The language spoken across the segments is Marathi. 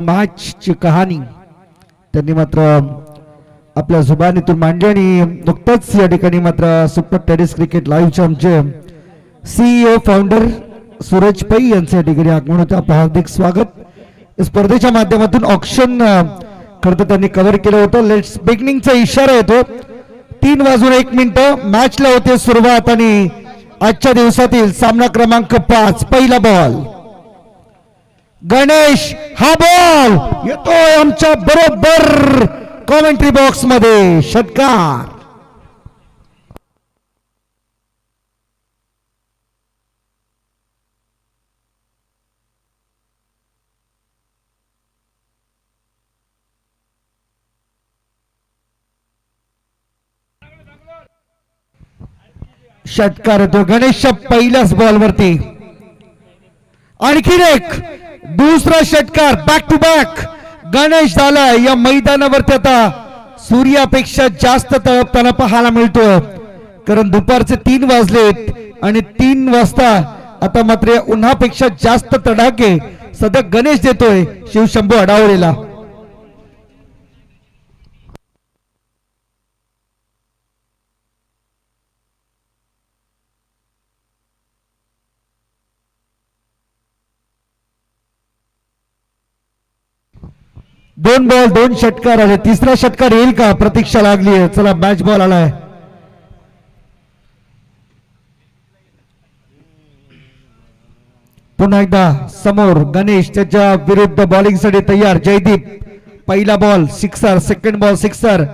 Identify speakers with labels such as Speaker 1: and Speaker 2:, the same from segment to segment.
Speaker 1: मॅचची कहाणी त्यांनी मात्र आपल्या जुबानीतून मांडली आणि नुकतंच या ठिकाणी मात्र सुपर टेनिस क्रिकेट लाईव्हचे आमचे सीईओ फाउंडर सूरज पै यांचे या ठिकाणी आगमन होते. आपलं हार्दिक स्वागत. स्पर्धेच्या माध्यमातून ऑक्शन खरं त्यांनी कव्हर केलं होतं. लेट्स बिगनिंगचा इशारा येतो. 3:01 मॅचला होते सुरुवात आणि आजच्या दिवसातील सामना क्रमांक 5 पहिला बॉल. गणेश हा बॉल येतोय आमच्या बरोबर कॉमेंट्री बॉक्स मध्ये. षटकार. षटकार येतो गणेशच्या पहिल्याच बॉलवरती. आणखीन एक दुसरा षटकार बॅक टू बॅक गणेश झाला. या मैदानावरती आता सूर्यापेक्षा जास्त तळपताना पाहायला मिळतो, कारण दुपारचे 3 वाजलेत आणि 3 वाजता आता मात्र उन्हापेक्षा जास्त तडाखे सध्या गणेश देतोय शिवशंभू अडावळेला. दोन बॉल 2 षटकार आले. तिसरा षटकार येईल का? प्रतीक्षा लागली आहे. चला मॅच बॉल आलाय. पुन्हा एकदा समोर गणेश त्याच्या विरुद्ध बॉलिंग साठी तयार. जयदीप पहिला ball sixer, second ball sixer,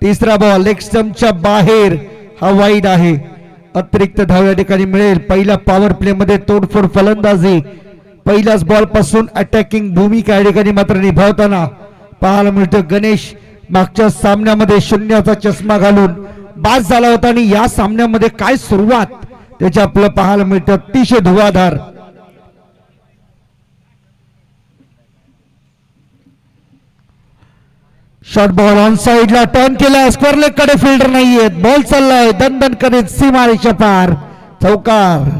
Speaker 1: तिसरा बॉल लेग स्टंपच्या बाहेर हा वाईड आहे. अतिरिक्त धाव या ठिकाणी मिळेल. पहिल्या पॉवर प्ले मध्ये तोडफोड फलंदाजी पहिल्याच बॉल पासून अटॅकिंग भूमिका या ठिकाणी मात्र निभावताना पाहायला मिळतो. गणेश मागच्या सामन्यामध्ये शून्याचा चष्मा घालून बाद झाला होता आणि या सामन्यामध्ये काय सुरुवात त्याची आपलं पाहायला मिळतं. अतिशय धुवाधार. शॉर्ट बॉल ऑन साइडला टर्न केला. स्क्वेअर लेग कडे फिल्डर नाहीये. बॉल चाललाय दणदण करीत सीमारेच्या पार. चौकार.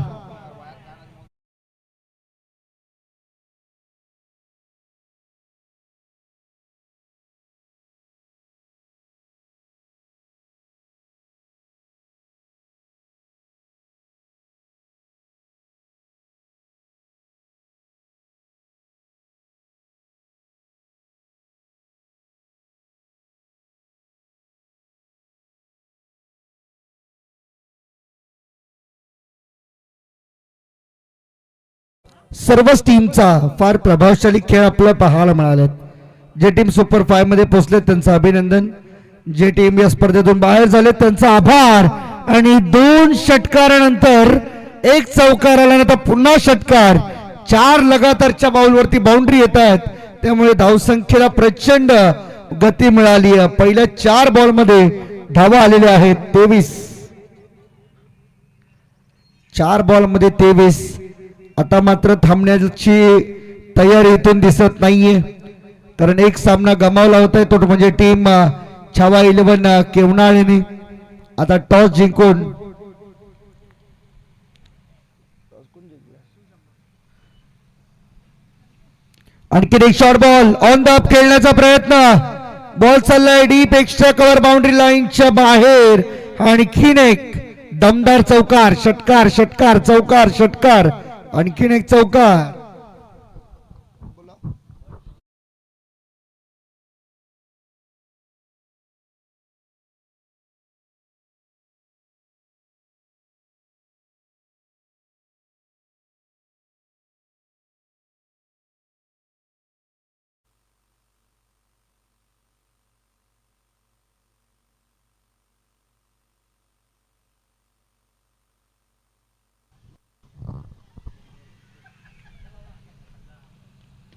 Speaker 1: सर्वच टीमचा फार प्रभावशाली खेळ आपल्याला पाहायला मिळाले. जे टीम सुपर 5 मध्ये पोहोचले त्यांचं अभिनंदन. जे टीम या स्पर्धेतून बाहेर झाले त्यांचा आभार. आणि 2 षटकारानंतर 1 चौकार आल्यानंतर पुन्हा षटकार. 4 लगातारच्या बॉलवरती बाउंड्री येत आहेत, त्यामुळे धावसंख्येला प्रचंड गती मिळाली. पहिल्या 4 बॉल मध्ये धावा आलेल्या आहेत 23. 4 बॉल मध्ये 23. आता मात्र थांबण्याची तयारी इथून दिसत नाहीये, कारण एक सामना गमावला होता तो म्हणजे टीम छावा 11 केवनाळीने. आता टॉस जिंकून आणखी एक short ball on the up खेळण्याचा प्रयत्न. बॉल चाललाय डीप एक्स्ट्रा कव्हर बाउंड्री लाईनच्या बाहेर. आणखीन एक दमदार चौकार. षटकार षटकार चौकार षटकार. आणखीन एक चौकार.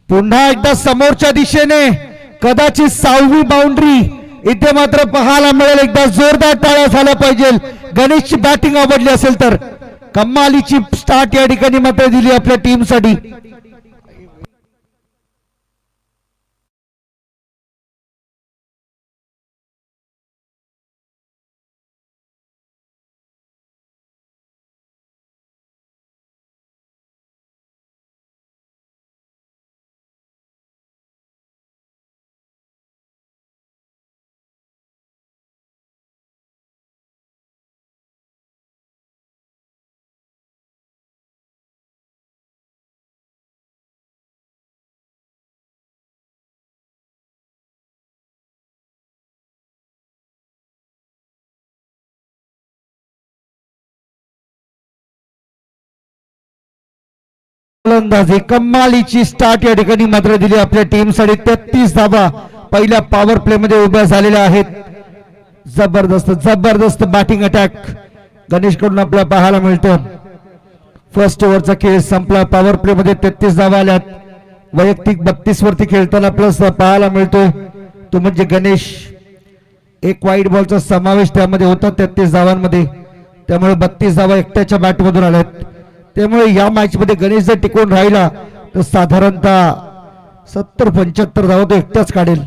Speaker 1: पुन्हा एकदा समोरच्या दिशेने कदाचित 6वी बाउंड्री इथे मात्र पाहायला मिळेल. एकदा जोरदार टाळ्या झाल्या पाहिजे. गणेशची बॅटिंग आवडली असेल तर कमालीची स्टार्ट या ठिकाणी मात्र दिली आपल्या टीमसाठी. गोलंदाजी कमालीची स्टार्ट या ठिकाणी मात्र दिली आपल्या टीमसाठी. 33 धावा पहिल्या पॉवर प्ले मध्ये उभ्या झालेल्या आहेत. जबरदस्त जबरदस्त बॅटिंग अटॅक गणेश कडून आपल्याला पाहायला मिळतो. फर्स्ट ओव्हरचा खेळ संपला. पॉवर प्ले मध्ये 33 धावा आल्यात. वैयक्तिक 32 वरती खेळताना प्लस पाहायला मिळतोय तो म्हणजे गणेश. एक वाईट बॉलचा समावेश त्यामध्ये होता 33 धावांमध्ये. त्यामुळे 32 धावा एकट्याच्या बॅटमधून आल्यात. त्यामुळे या मॅच मध्ये गणेश जर टिकून राहिला तर साधारणतः 70-75 धावा तो एकटाच काढेल.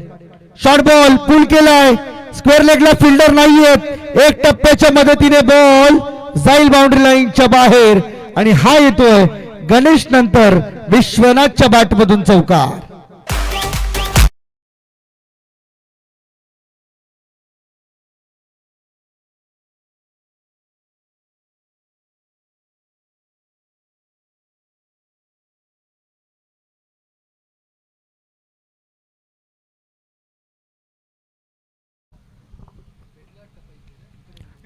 Speaker 1: शॉर्ट बॉल पुल केलाय. स्क्वेअर लेगला फिल्डर नाहीयेत. एक टप्प्याच्या मदतीने बॉल जाईल बाउंड्री लाईनच्या बाहेर आणि हा येतोय गणेश नंतर विश्वनाथच्या बॅटमधून चौकार.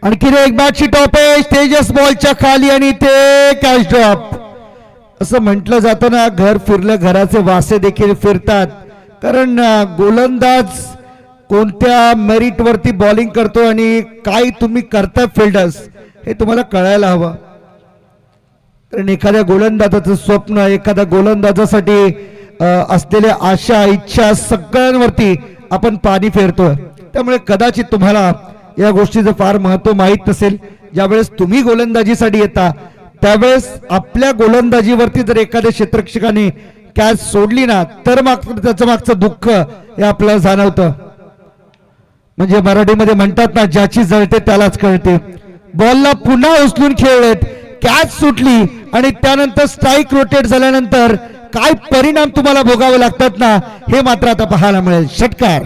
Speaker 1: आणखीन एक बॅटची टॉपेज तेजस बॉलच्या खाली आणि ते कॅच ड्रॉप. असं म्हटलं जातं ना, घर फिरलं घराचे वासे देखील फिरतात. कारण गोलंदाज कोणत्या मेरिट वरती बॉलिंग करतो आणि काय तुम्ही करताय फिल्डर्स हे तुम्हाला कळायला हवं. कारण एखाद्या गोलंदाजाचं स्वप्न, एखाद्या गोलंदाजासाठी असलेल्या आशा इच्छा सगळ्यांवरती आपण पाणी फेरतोय. त्यामुळे कदाचित तुम्हाला या गोष्टीचं फार महत्व माहीत नसेल. ज्यावेळेस तुम्ही गोलंदाजीसाठी येता त्यावेळेस आपल्या गोलंदाजीवरती जर एखाद्या क्षेत्ररक्षकाने कॅच सोडली ना तर त्याचं मागचं दुःख हे आपल्याला जाणवतं. म्हणजे मराठीमध्ये म्हणतात ना, ज्याची जळते त्यालाच कळते. बॉलला पुन्हा उचलून खेळलेत, कॅच सुटली आणि त्यानंतर स्ट्राईक रोटेट झाल्यानंतर काय परिणाम तुम्हाला भोगावे लागतात ना, हे मात्र आता पाहायला मिळेल. षटकार.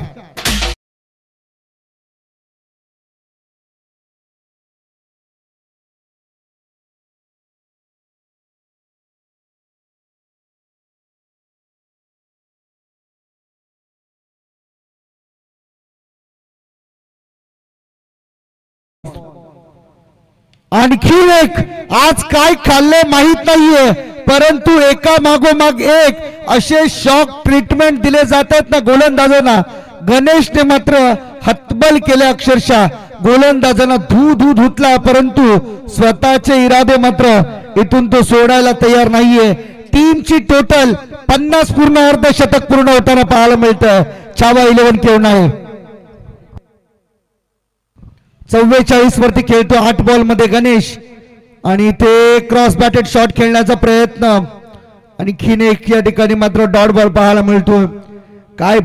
Speaker 1: आणखी एक आज काय खाल्ले माहित नाहीये, परंतु एका मागोमाग एक असे शॉक ट्रीटमेंट दिले जातात ना गोलंदाजांना. गणेशने मात्र हतबल केले अक्षरशः. गोलंदाजांना धू धुतला, परंतु स्वतःचे इरादे मात्र इथून तो सोडायला तयार नाहीये. टीमची टोटल 50 पूर्ण अर्धशतक पूर्ण होताना पाहायला मिळतं. छावा 11 खेळून आहे. 44 वरती खेळतो 8 बॉल मध्ये गणेश आणि ते क्रॉस बॅटेड शॉट खेळण्याचा प्रयत्न. आणखीन एक या ठिकाणी मात्र डॉट बॉल पाहायला मिळतो. काय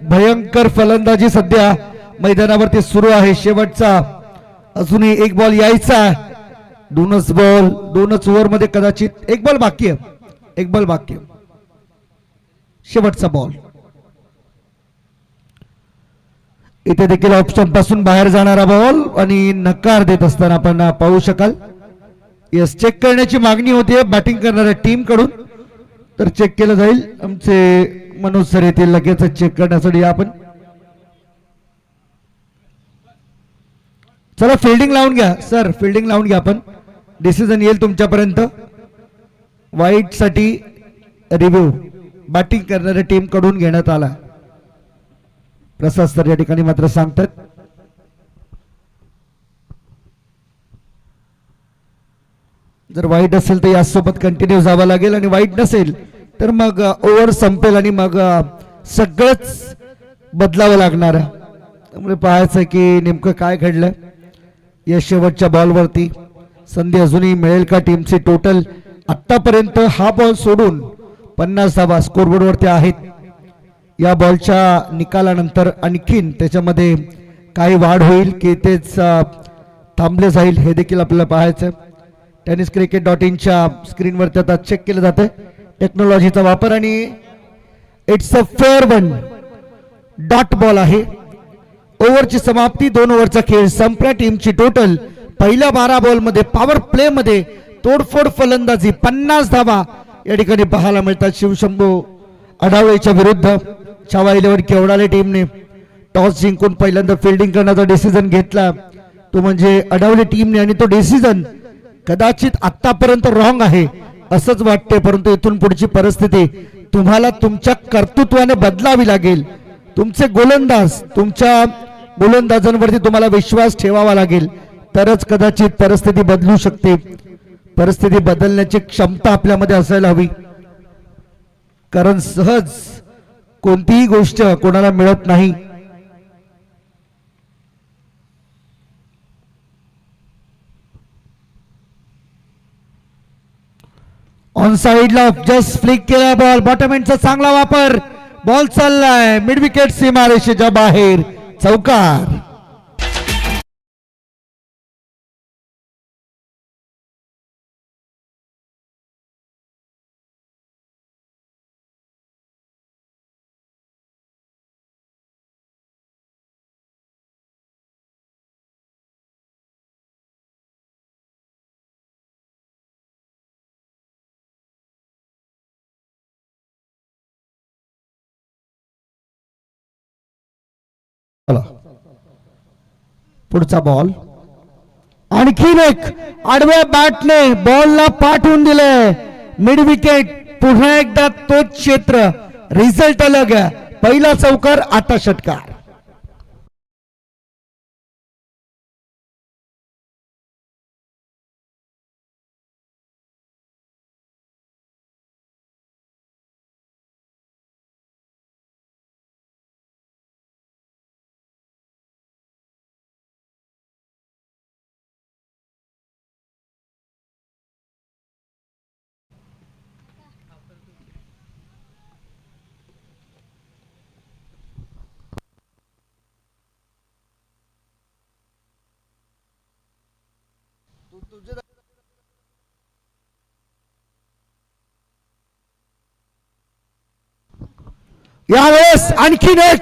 Speaker 1: भयंकर फलंदाजी सध्या मैदानावरती सुरू आहे. शेवटचा अजूनही एक बॉल यायचा. दोनच ओव्हर मध्ये कदाचित एक बॉल बाकी आहे. एक बॉल बाकी आहे. शेवटचा बॉल. इथे देखील ऑप्शन पासून बाहेर जाणारा बॉल आणि नकार देत असताना आपण पाहू शकाल. यस, चेक करण्याची मागणी होती बॅटिंग करणाऱ्या टीम कडून, तर चेक केलं जाईल. आमचे मनोज सर येतील लगेच चेक करण्यासाठी. आपण चला फिल्डिंग लावून घ्या सर, फिल्डिंग लावून घ्या. आपण डिसिजन येईल तुमच्यापर्यंत. वाईट साठी रिव्ह्यू बॅटिंग करणाऱ्या टीम कडून घेण्यात आला. प्रसाद सर या ठिकाणी मात्र सांगतात जर वाईट असेल तर यासोबत कंटिन्यू जावं लागेल आणि वाईट नसेल तर मग ओव्हर संपेल आणि मग सगळंच बदलावं लागणार. त्यामुळे पाहायचं की नेमकं काय घडलं. या शेवटच्या बॉलवरती संधी अजूनही मिळेल का टीमची. टोटल आतापर्यंत हा बॉल सोडून 50 धावा स्कोरबोर्डवरती आहेत. या बॉलच्या निकालानंतर आणखीन त्याच्यामध्ये काही वाढ होईल की तेच थांबले जाईल हे देखील आपल्याला पाहायचं. tenniscricket.in स्क्रीनवरती आता चेक केलं जातं टेक्नॉलॉजीचा वापर आणि it's a fair one. Dot ball आहे. ओव्हरची समाप्ती. 2 ओव्हरचा खेळ संपला. टीमची टोटल पहिल्या 12 बॉल मध्ये पॉवर प्ले मध्ये तोडफोड फलंदाजी 50 धावा या ठिकाणी पाहायला मिळतात. शिवशंभू अडावळेच्या विरुद्ध छावा 11 केवढाले टीमने टॉस जिंकून पहिल्यांदा फिल्डिंग करण्याचा डिसिजन घेतला तो म्हणजे अडावले टीमने. आणि तो डिसिजन कदाचित आतापर्यंत रॉंग आहे असंच वाटते, परंतु इथून पुढची परिस्थिती तुम्हाला तुमच्या कर्तृत्वाने बदलावी लागेल. तुमचे गोलंदाज, तुमच्या गोलंदाजांवरती तुम्हाला विश्वास ठेवावा लागेल, तरच कदाचित परिस्थिती बदलू शकते. परिस्थिती बदलण्याची क्षमता आपल्यामध्ये असायला हवी, कारण सहज कोणतीही गोष्ट कोणाला मिळत नाही. ऑन साइडला जस्ट फ्लिक केला बॉल, बॉटम एंडचा चांगला वापर, बॉल चाललाय मिड विकेट सीमारेषेच्या बाहेर, चौकार. पुढचा बॉल, आणखीन एक आडव्या बॅटने बॉलला पाठवून दिले, मिड विकेट. पुन्हा एकदा तोच क्षेत्र, रिझल्ट अलग आहे. पहिला चौकार, आता षटकार. यावेळेस आणखीन एक,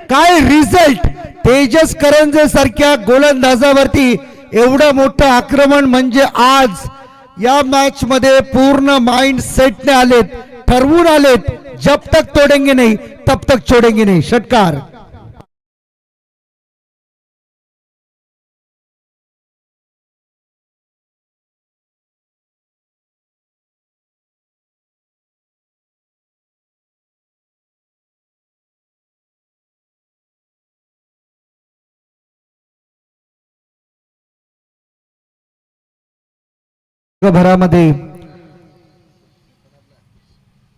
Speaker 1: काय रिझल्ट. तेजस करंजे सारख्या गोलंदाजावरती एवढं मोठं आक्रमण, म्हणजे आज या मॅच मध्ये पूर्ण माइंड सेटने आलेत, ठरवून आलेत, जब तक तोडेंगे नाही तब तक छोडेंगे नाही. षटकार. भरामध्ये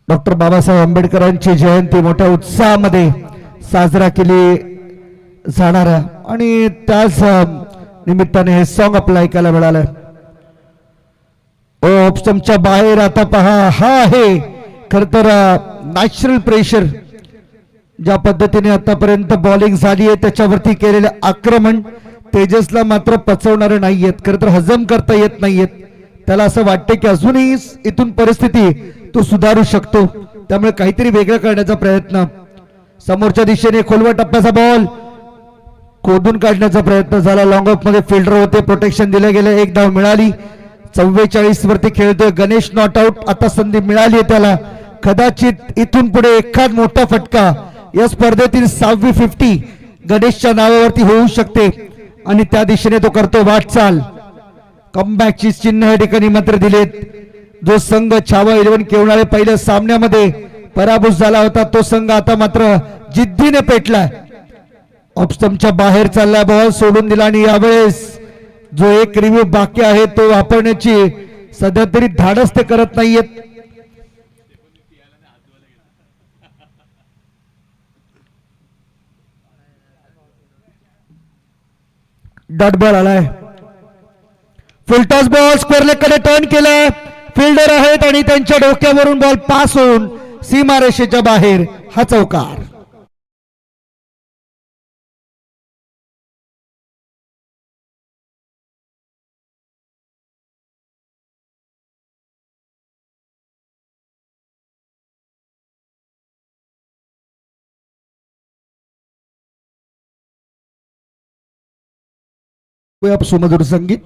Speaker 1: डॉक्टर बाबासाहेब आंबेडकरांची जयंती मोठ्या उत्साहामध्ये साजरा केली जाणार आहे, आणि त्याच निमित्ताने हे सॉन्ग आपल्याला ऐकायला मिळालं. ऑप्शनच्या बाहेर आता पहा, हा आहे खर तर नॅचरल प्रेशर. ज्या पद्धतीने आतापर्यंत बॉलिंग झाली आहे त्याच्यावरती केलेले आक्रमण तेजसला मात्र पचवणारे नाहीयेत, खरं तर हजम करता येत नाहीयेत. त्याला असं वाटते की अजूनही इथून परिस्थिती तो सुधारू शकतो, त्यामुळे काहीतरी वेगळं करण्याचा प्रयत्न. समोरच्या दिशेने खोलवा टप्प्याचा बॉल खोदून काढण्याचा प्रयत्न झाला. लॉंग ऑफ मध्ये फिल्डर होते, प्रोटेक्शन दिलं गेलं, एक धाव मिळाली. 44 वरती खेळतोय गणेश, नॉट आउट. आता संधी मिळाली आहे त्याला, कदाचित इथून पुढे एखाद मोठा फटका या स्पर्धेतील 6वी 50 गणेशच्या नावावरती होऊ शकते, आणि त्या दिशेने तो करतो वाटचाल. कमबॅकची चिन्ह या ठिकाणी मात्र दिलेत. जो संघ छावा 11 केवणारे पहिल्या सामन्यामध्ये पराभूत झाला होता, तो संघ आता मात्र जिद्दीने पेटलाय. ऑप्शनच्या बाहेर चालला बॉल, सोडून दिला, आणि यावेळेस जो एक रिव्ह्यू बाकी आहे तो वापरण्याची सध्या तरी धाडस ते करत नाहीयेत. डॉट बॉल आलाय, फुलटॉस बॉल स्क्वेअर लेग कडे टर्न केलाय. फिल्डर आहेत आणि त्यांच्या डोक्यावरून बॉल पास होऊन सीमारेषेच्या बाहेर, हा चौकार. सुमधुर संगीत.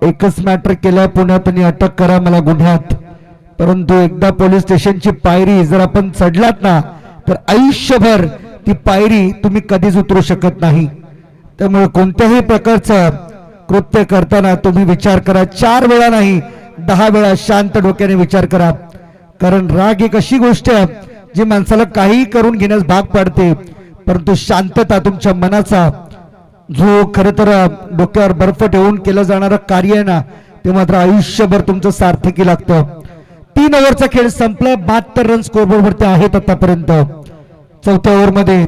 Speaker 1: एकच मॅटर केलं पुण्यात आणि अटक करा मला गुन्ह्यात, परंतु एकदा पोलीस स्टेशनची पायरी जर आपण चढलात ना तर आयुष्यभर ती पायरी तुम्ही कधीच उतरू शकत नाही. त्यामुळे कोणत्याही प्रकारचं कृत्य करताना तुम्ही विचार करा, 4 वेळा नाही 10 वेळा शांत डोक्याने विचार करा. कारण राग एक अशी गोष्ट आहे जी माणसाला काही करून घेण्यास भाग पाडते, परंतु शांतता तुमच्या मनाचा जो खरं तर डोक्यावर बर्फ ठेवून केलं जाणारं कार्य आहे ना ते मात्र आयुष्यभर तुमचं सार्थकी लागतं. 3 ओव्हरचा खेळ संपला, 72 रन स्कोरबोर्ड वरती आहेत आतापर्यंत. 4थ्या ओव्हरमध्ये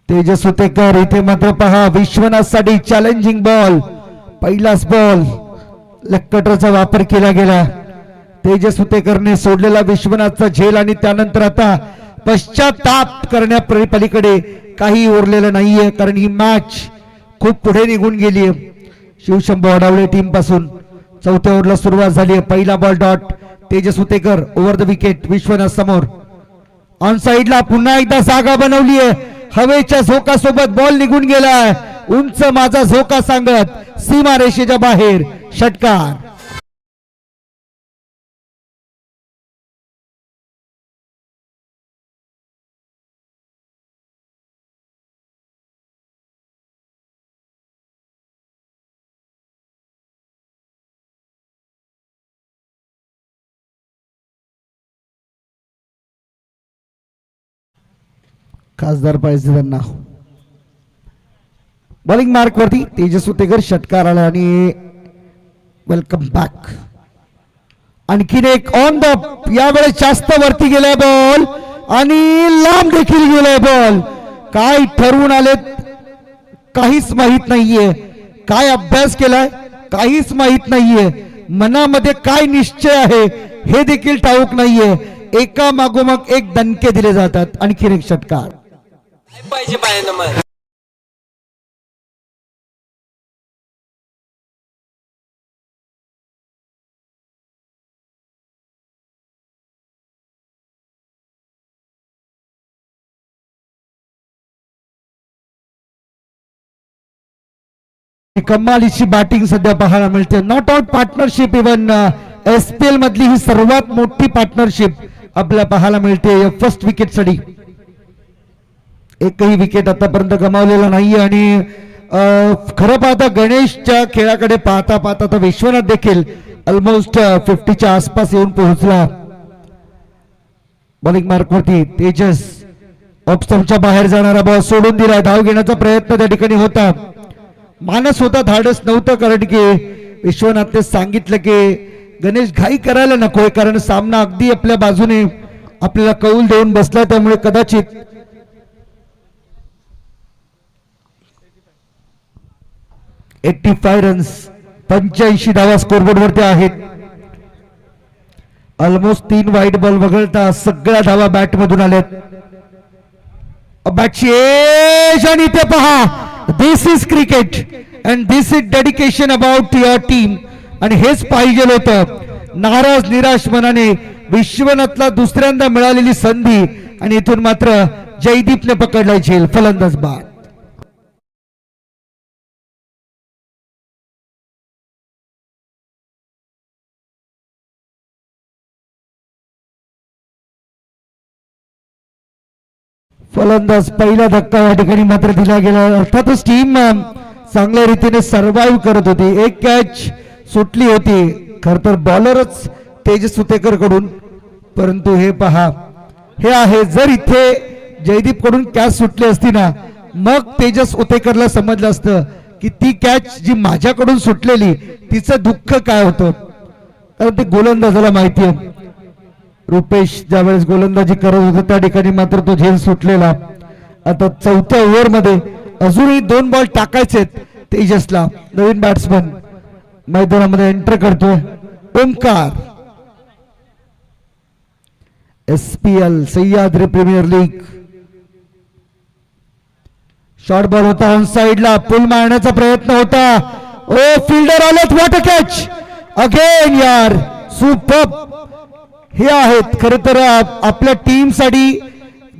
Speaker 1: तेजस उतेकर इथे मात्र पहा विश्वनाथसाठी चॅलेंजिंग बॉल, पहिलाच बॉल लेग वापर केला गेला. तेजस उतेकरने सोडलेला विश्वनाथचा झेल आणि त्यानंतर आता पश्चाताप करण्या पलीकडे काही उरलेलं नाहीये, कारण ही मॅच खूप पुढे निघून गेली आहे शिवशंभू अडावळे टीम पासून. 4थ्या ओव्हरला सुरुवात झाली आहे. पहिला ball dot, Tejas Utekar over the wicket, Vishwanath समोर ऑन साइडला पुन्हा एकदा जागा बनवली आहे. हवेच्या झोकासोबत बॉल निघून गेलाय, उंच माझा झोका सांगत सीमा रेषेच्या बाहेर षटकार. खासदार पाहिजे त्यांना. बॉलिंग मार्क वरती तेजस उतेकर षटकार आला आणि वेलकम बॅक. आणखीन एक ऑन द, यावेळेस जास्त वरती गेलाय बॉल आणि लांब देखील गेलाय बॉल. काय ठरवून आलेत काहीच माहित नाहीये, काय अभ्यास केलाय काहीच माहित नाहीये, मनामध्ये काय निश्चय आहे हे देखील ठाऊक नाहीये. एका मागोमाग एक दणके दिले जातात. आणखीन एक षटकार
Speaker 2: पाहिजे पाहिजे मग.
Speaker 1: कमालीची बॅटिंग सध्या पाहायला मिळते. Not out partnership, even SPL मधली ही सर्वात मोठी पार्टनरशिप आपल्याला पाहायला मिळते. फर्स्ट विकेट साठी एकही विकेट आतापर्यंत गमावलेला नाहीये आणि खरं पाहता गणेशच्या खेळाकडे पाहता पाहता तर विश्वनाथ देखील ऑलमोस्ट 50च्या आसपास येऊन पोहोचला. बॉलिंग मार्क वरती तेजस ऑफ स्टंपच्या बाहेर जाणारा बॉल सोडून दिला. धाव घेण्याचा प्रयत्न त्या ठिकाणी होता, मानस होता, धाडस नव्हतं, कारण की विश्वनाथने सांगितलं की गणेश घाई करायला नकोय, कारण सामना अगदी आपल्या बाजूने आपल्याला कौल देऊन बसला. त्यामुळे कदाचित 85 रन्स 85 धावा स्कोरबोर्ड वरती आहेत. ऑलमोस्ट 3 वाईट बॉल वगळता सगळ्या धावा बॅट मधून आल्यात. बॅटची एज आणि इथे पहा, this is cricket and this is dedication about your team. आणि हेच पाहिजे होतं. नाराज निराश मनाने विश्वनाथला दुसऱ्यांदा मिळालेली संधी आणि इथून मात्र जयदीपने पकडला झेल. फलंदाज बाद. फलंदाज पहिला धक्का या ठिकाणी मात्र दिला गेला. अर्थातच टीम चांगल्या रीतीने सर्व्हाइव्ह करत होती. एक कॅच सुटली होती खर तर बॉलरच तेजस उतेकर कडून, परंतु हे पहा हे आहे, जर इथे जयदीप कडून कॅच सुटली असती ना मग तेजस उतेकरला समजलं असतं की ती कॅच जी माझ्याकडून सुटलेली तिचं दुःख काय होतं. कारण ते गोलंदाजाला माहिती आहे. रुपेश ज्यावेळेस गोलंदाजी करत होता त्या ठिकाणी मात्र तो झेल सुटलेला. आता 4थ्या ओव्हर मध्ये अजूनही 2 बॉल टाकायचे तेजसला. नवीन बॅट्समन मैदानामध्ये एंटर करतोय Omkar. SPL Sahyadri premier league. Short ball होता ऑन साइडला, पुल मारण्याचा प्रयत्न होता. ओ फिल्डर आलेत, व्हॉट अ कॅच अगेन यार, सुपर. हे आहेत खर तर आपल्या टीम साठी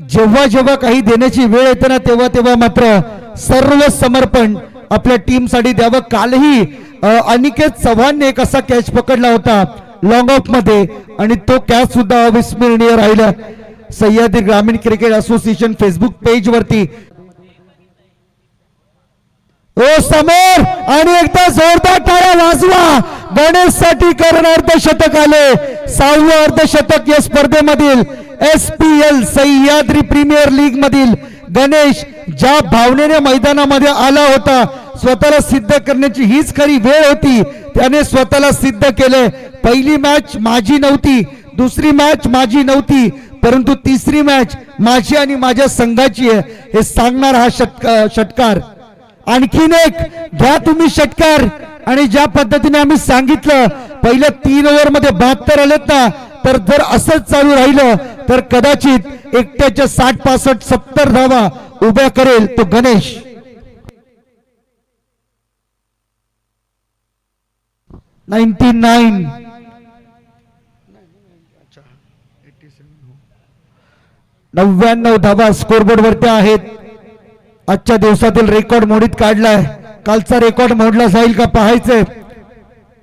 Speaker 1: जेव्हा जेव्हा काही देण्याची वेळ येते ना तेव्हा तेव्हा मात्र सर्व समर्पण आपल्या टीम साठी द्यावं. कालही अनिकेत चव्हाणने एक असा कॅच पकडला होता लॉंग ऑफ मध्ये आणि तो कॅच सुद्धा अविस्मरणीय राहिला. सह्याद्री ग्रामीण क्रिकेट असोसिएशन फेसबुक पेज वरती समोर आणि एकदा जोरदार टाळ्या वाजवा. गणेश साठी करण अर्धशतक आले. 6वे अर्धशतक या स्पर्धेमधील SPL सह्याद्री प्रीमियर लीग मधील गणेश ज्या भावनेने मैदानामध्ये आला होता, स्वतःला सिद्ध करण्याची हीच खरी वेळ होती. त्याने स्वतःला सिद्ध केले. पहिली मॅच माझी नव्हती, दुसरी मॅच माझी नव्हती, परंतु तिसरी मॅच माझी आणि माझ्या संघाची आहे हे सांगणार हा षटकार. आणखीन एक घ्या तुम्ही षटकार. आणि ज्या पद्धतीने आम्ही सांगितलं पहिल्या 3 ओव्हर मध्ये 72 आलेत ना, तर जर असंच चालू राहिलं तर कदाचित एकट्याच्या 60 65 70 धावा उभ्या करेल तो गणेश. नव्याण्णव धावा स्कोरबोर्ड वरती आहेत. आजच्या दिवसातील रेकॉर्ड मोडीत काढलाय. कालचा रेकॉर्ड मोडला जाईल का पाहायचंय.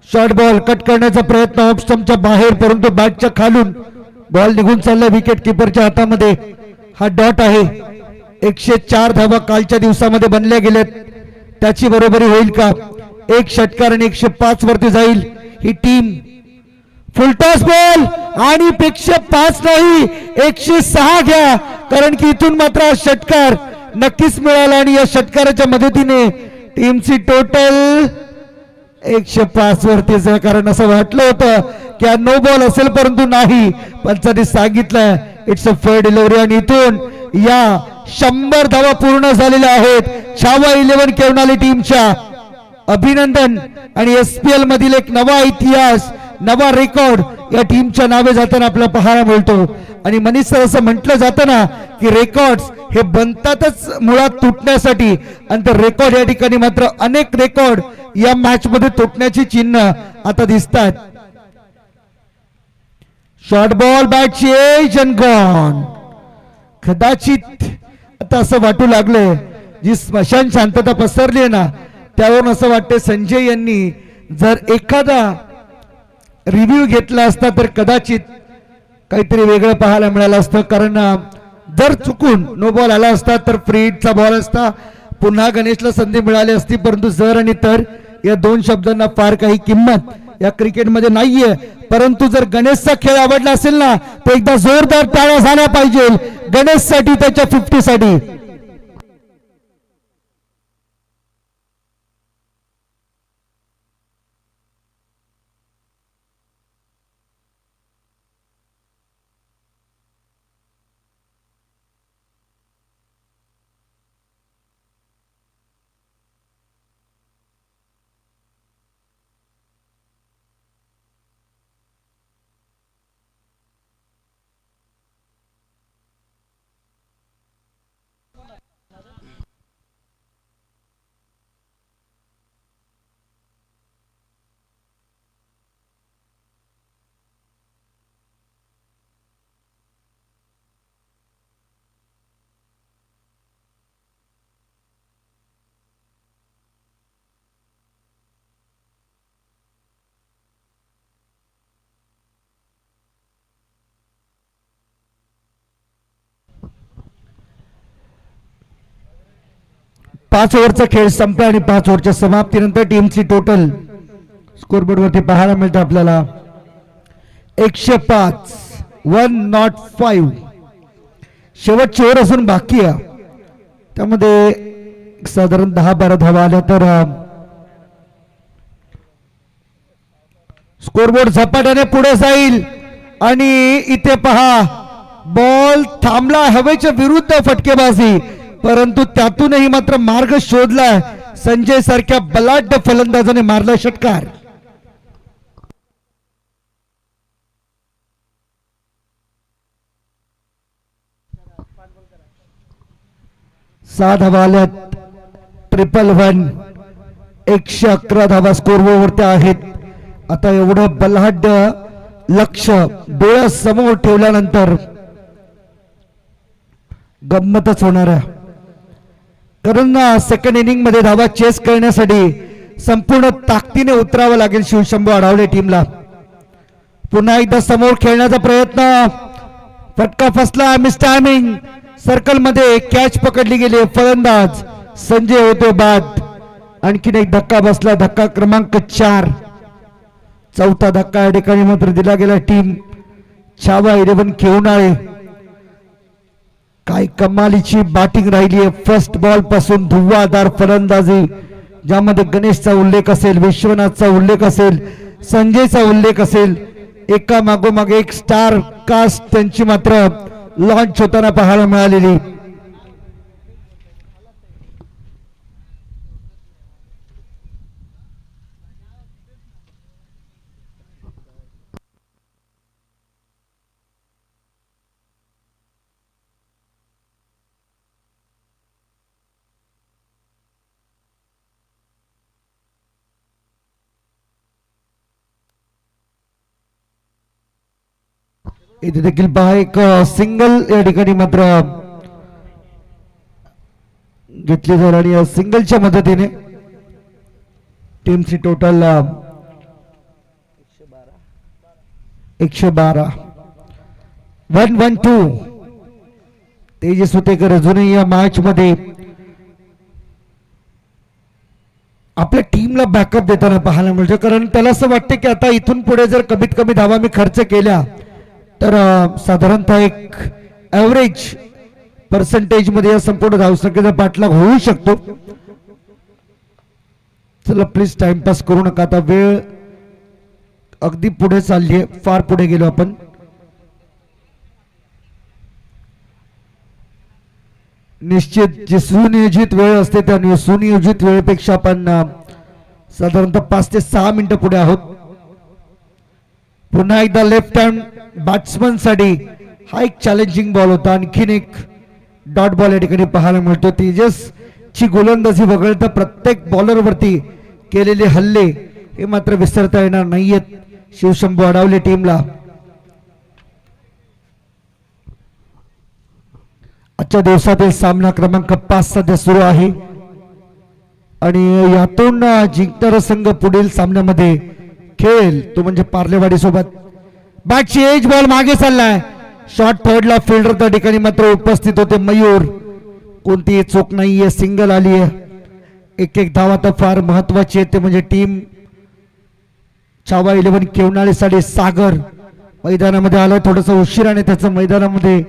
Speaker 1: शॉर्ट बॉल कट करण्याचा प्रयत्न ऑफ स्टंपच्या बाहेर, परंतु बॅटच्या खालून बॉल निघून चाललाय विकेट किपरच्या हातामध्ये. हा डॉट आहे. 104 धावा कालच्या दिवसामध्ये बनल्या गेल्यात. त्याची बरोबरी होईल का. एक षटकार आणि 105 वरती जाईल ही टीम. फुलटॉस बॉल आणि 105 नाही 106 घ्या, कारण की इथून मात्र षटकार नक्कीच मिळाला आणि या षटकाराच्या मदतीने टीमची टोटल 105 वरतीच आहे. कारण असं वाटलं होतं की नो बॉल असेल, परंतु नाही. पंचांनी सांगितलं इट्स अ फेअर डिलिव्हरी आणि इथून या 100 धावा पूर्ण झालेल्या आहेत. छावा 11 केवनाली टीमच्या. अभिनंदन. आणि SPL मधील एक नवा इतिहास, नवा रेकॉर्ड या टीमच्या नावे जाताना आपल्याला पाहायला मिळतो. आणि मनीष सर असं म्हटलं जातं ना की रेकॉर्ड्स हे बनतातच मुळात तुटण्यासाठी, आणि ते रेकॉर्ड या ठिकाणी मात्र अनेक रेकॉर्ड या मॅच मध्ये तुटण्याची चिन्ह आता दिसतात. शॉर्ट बॉल बॅटची एज अँड गॉन. कदाचित आता असं वाटू लागलंय जी स्मशान शांतता पसरली आहे ना, त्यावरून असं वाटतं संजय यांनी जर एखादा रिव्ह्यू घेतला असता तर कदाचित काहीतरी वेगळं पाहायला मिळालं असतं. कारण जर चुकून नो बॉल आला असता तर फ्री हिटचा बॉल असता, पुन्हा गणेशला संधी मिळाली असती. परंतु जर आणि तर या 2 शब्दांना फार काही किंमत या क्रिकेटमध्ये नाहीये. परंतु जर गणेशचा खेळ आवडला असेल ना तर एकदा जोरदार टाळ्या झाल्या पाहिजे गणेशसाठी, त्याच्या 50 साठी. पाच ओव्हरचा खेळ संपला आणि 5 ओव्हरच्या समाप्तीनंतर टीमची टोटल स्कोरबोर्ड वरती पाहायला मिळतं आपल्याला 105 105. शेवटचे ओव्हर असून बाकी आहे, त्यामध्ये साधारण 10-12 धावा आल्या तर स्कोरबोर्ड झपाट्याने पुढे जाईल. आणि इथे पहा बॉल थांबला, हवेच्या विरुद्ध फटकेबाजी, परंतु त्यातूनही मात्र मार्ग शोधला. संजय सारख्या बलाढ्य फलंदाजाने मारला षटकार. सात धावा आल्यात. 111 111 धावा स्कोरबोर्ड वरती आहेत. आता एवढं बलाढ्य लक्ष डोळ्यासमोर ठेवल्यानंतर गंमतच होणार आहे. कारण सेकंड इनिंग मध्ये धावा चेस करण्यासाठी संपूर्ण ताकदीने उतरावं लागेल शिवशंभू अडावले टीमला. पुन्हा एकदा समोर खेळण्याचा प्रयत्न, फटका फसला, मिस टायमिंग. सर्कल मध्ये कॅच पकडली गेली. फलंदाज संजय होते बाद. आणखीन एक धक्का बसला, धक्का क्रमांक 4. चौथा धक्का या ठिकाणी मात्र दिला गेला टीम छावा 11 केवनाळे. काय कमालीची बॅटिंग राहिली आहे. फर्स्ट बॉल पासून धुव्वाधार फलंदाजी, ज्यामध्ये गणेशचा उल्लेख असेल, विश्वनाथचा उल्लेख असेल, संजयचा उल्लेख असेल. एका मागोमाग एक स्टार कास्ट त्यांची मात्र लॉन्च होताना पाहायला मिळालेली. इथे देखील पहा एक सिंगल या ठिकाणी मात्र घेतली जाईल आणि सिंगलच्या मदतीने टीमची टोटल 112. 1-1-2 तेजस होतेकर अजूनही या मॅच मध्ये आपल्या टीमला बॅकअप देताना पाहायला मिळतं. कारण त्याला असं वाटतं की आता इथून पुढे जर कमीत कमी धावा मी खर्च केल्या तर साधारणतः एक ॲव्हरेज पर्सेंटेज मध्ये या संपूर्ण धावसंख्येचा पाठलाग होऊ शकतो. चला प्लीज टाइमपास करू नका. आता वेळ अगदी पुढे चालली आहे, फार पुढे गेलो आपण. निश्चित जी सुनियोजित वेळ असते त्या सुनियोजित वेळेपेक्षा आपण साधारणतः 5 ते 6 मिनिटं पुढे आहोत. पुन्हा एकदा लेफ्ट हँड बॅट्समन साठी हा एक चॅलेंजिंग बॉल होता. आणखीन एक डॉट बॉल या ठिकाणी पाहायला मिळतो. तेजस ची गोलंदाजी वगळता प्रत्येक बॉलर वरती केलेले हल्ले हे मात्र विसरता येणार नाहीयेत शिवशंभू अडावले टीमला. आजच्या दिवसातील सामना क्रमांक 5 सध्या सुरू आहे आणि यातून जिंकणारा संघ पुढील सामन्यामध्ये खेळेल तो म्हणजे पार्लेवाडी सोबत. बॅटची एज बॉल मागे चाललाय. शॉर्ट थर्डला फिल्डर त्या ठिकाणी मात्र उपस्थित होते मयूर. कोणतीही चूक नाहीये, सिंगल आली आहे. एक धावा तर फार महत्वाची आहे, ते म्हणजे टीम छावा 11 केवनाळेसाठी सागर मैदानामध्ये आला. थोडंसं उशिराने त्याचं मैदानामध्ये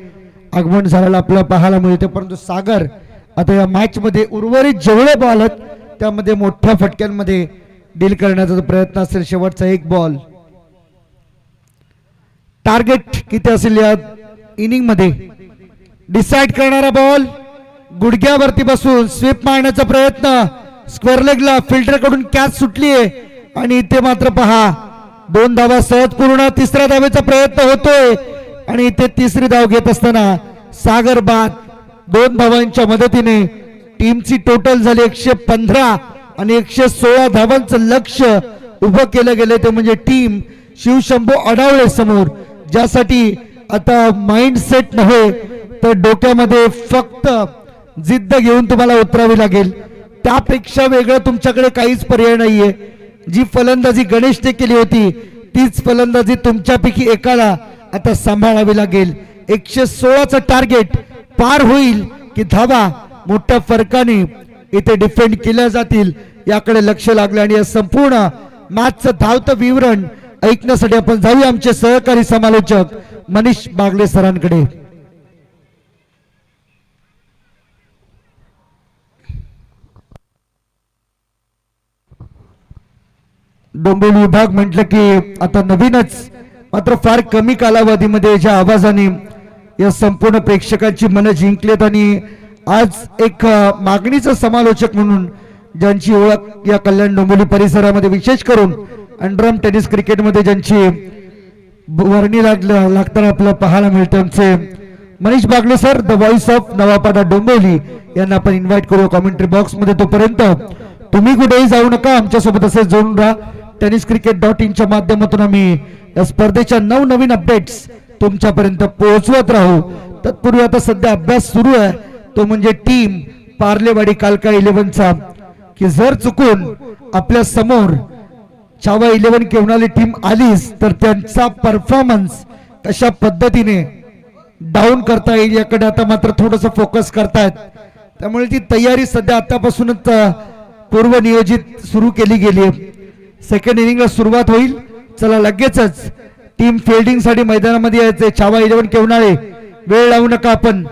Speaker 1: आगमन झालेलं आपल्याला पाहायला मिळते, परंतु सागर आता या मॅच मध्ये उर्वरित जेवढे बॉल आहेत त्यामध्ये मोठ्या फटक्यांमध्ये डील करण्याचा प्रयत्न असेल. शेवटचा एक बॉल. टार्गेट किती असेल या इनिंग मध्ये डिसाइड करणारा बॉल. गुडघ्यावरती बसून स्वीप मारण्याचा प्रयत्न. स्क्वेअर लेगला फिल्डर कडून कॅच सुटली आहे आणि इथे मात्र पहा 2 धावा सहज पूर्ण. तिसऱ्या धावेचा प्रयत्न होतोय आणि इथे तिसरी धाव घेत असताना सागर बाद. 2 धावांच्या मदतीने टीमची टोटल झाली 115 आणि 116 धावांचं लक्ष उभं केलं गेलं. ते म्हणजे टीम शिवशंभू अडावळे समोर, ज्यासाठी आता माइंड सेट नव्हे तर डोक्यामध्ये फक्त जिद्द घेऊन तुम्हाला उतरावी लागेल. त्यापेक्षा वेगळं तुमच्याकडे काहीच पर्याय नाहीये. जी फलंदाजी गणेशने केली होती तीच फलंदाजी तुमच्यापैकी एकाला आता सांभाळावी लागेल. 116चं टार्गेट पार होईल की धावा मोठ्या फरकाने इथे डिफेंड केल्या जातील याकडे लक्ष लागले. आणि या संपूर्ण मॅचचं धावतं विवरण ऐकण्यासाठी आपण जाऊया आमचे सहकारी समालोचक मनीष बागले सरांकडे. डोंबिवली विभाग म्हटलं की आता नवीनच मात्र फार कमी कालावधीमध्ये ज्या आवाजाने या संपूर्ण प्रेक्षकांची मनं जिंकलेत आणि आज एक मागणीचं समालोचक म्हणून ज्यांची ओळख या कल्याण डोंबिवली परिसरामध्ये विशेष करून अंडरआर्म टेनिस क्रिकेटमध्ये ज्यांची वर्णी लागताना आपल्याला पाहायला मिळतं आमचे Manish Bagle sir, the voice of Navapada Dombivli यांना आपण इन्व्हाइट करू कमेंट्री बॉक्स मध्ये. तोपर्यंत तुम्ही कुठेही जाऊ नका, आमच्यासोबत असे जोडून राहा. tenniscricket.in च्या माध्यमातून आम्ही या स्पर्धेच्या नवनवीन अपडेट्स तुमच्यापर्यंत पोहोचवत राहू. तत्पूर्वी आता सध्या अभ्यास सुरू आहे तो म्हणजे टीम पार्लेवाडी कालका 11चा की जर चुकून आपल्या समोर छावा 11 केवणाली टीम आलीच तर त्यांचा परफॉर्मन्स कशा पद्धतीने डाऊन करता येईल याकडे आता मात्र थोडस फोकस करतायत. त्यामुळे ती तयारी सध्या आतापासूनच पूर्व नियोजित सुरू केली गेली आहे. सेकंड इनिंगला सुरुवात होईल. चला लगेचच टीम फिल्डिंग साठी मैदानामध्ये यायचे. छावा 11 केवणाळे वेळ लावू नका, आपण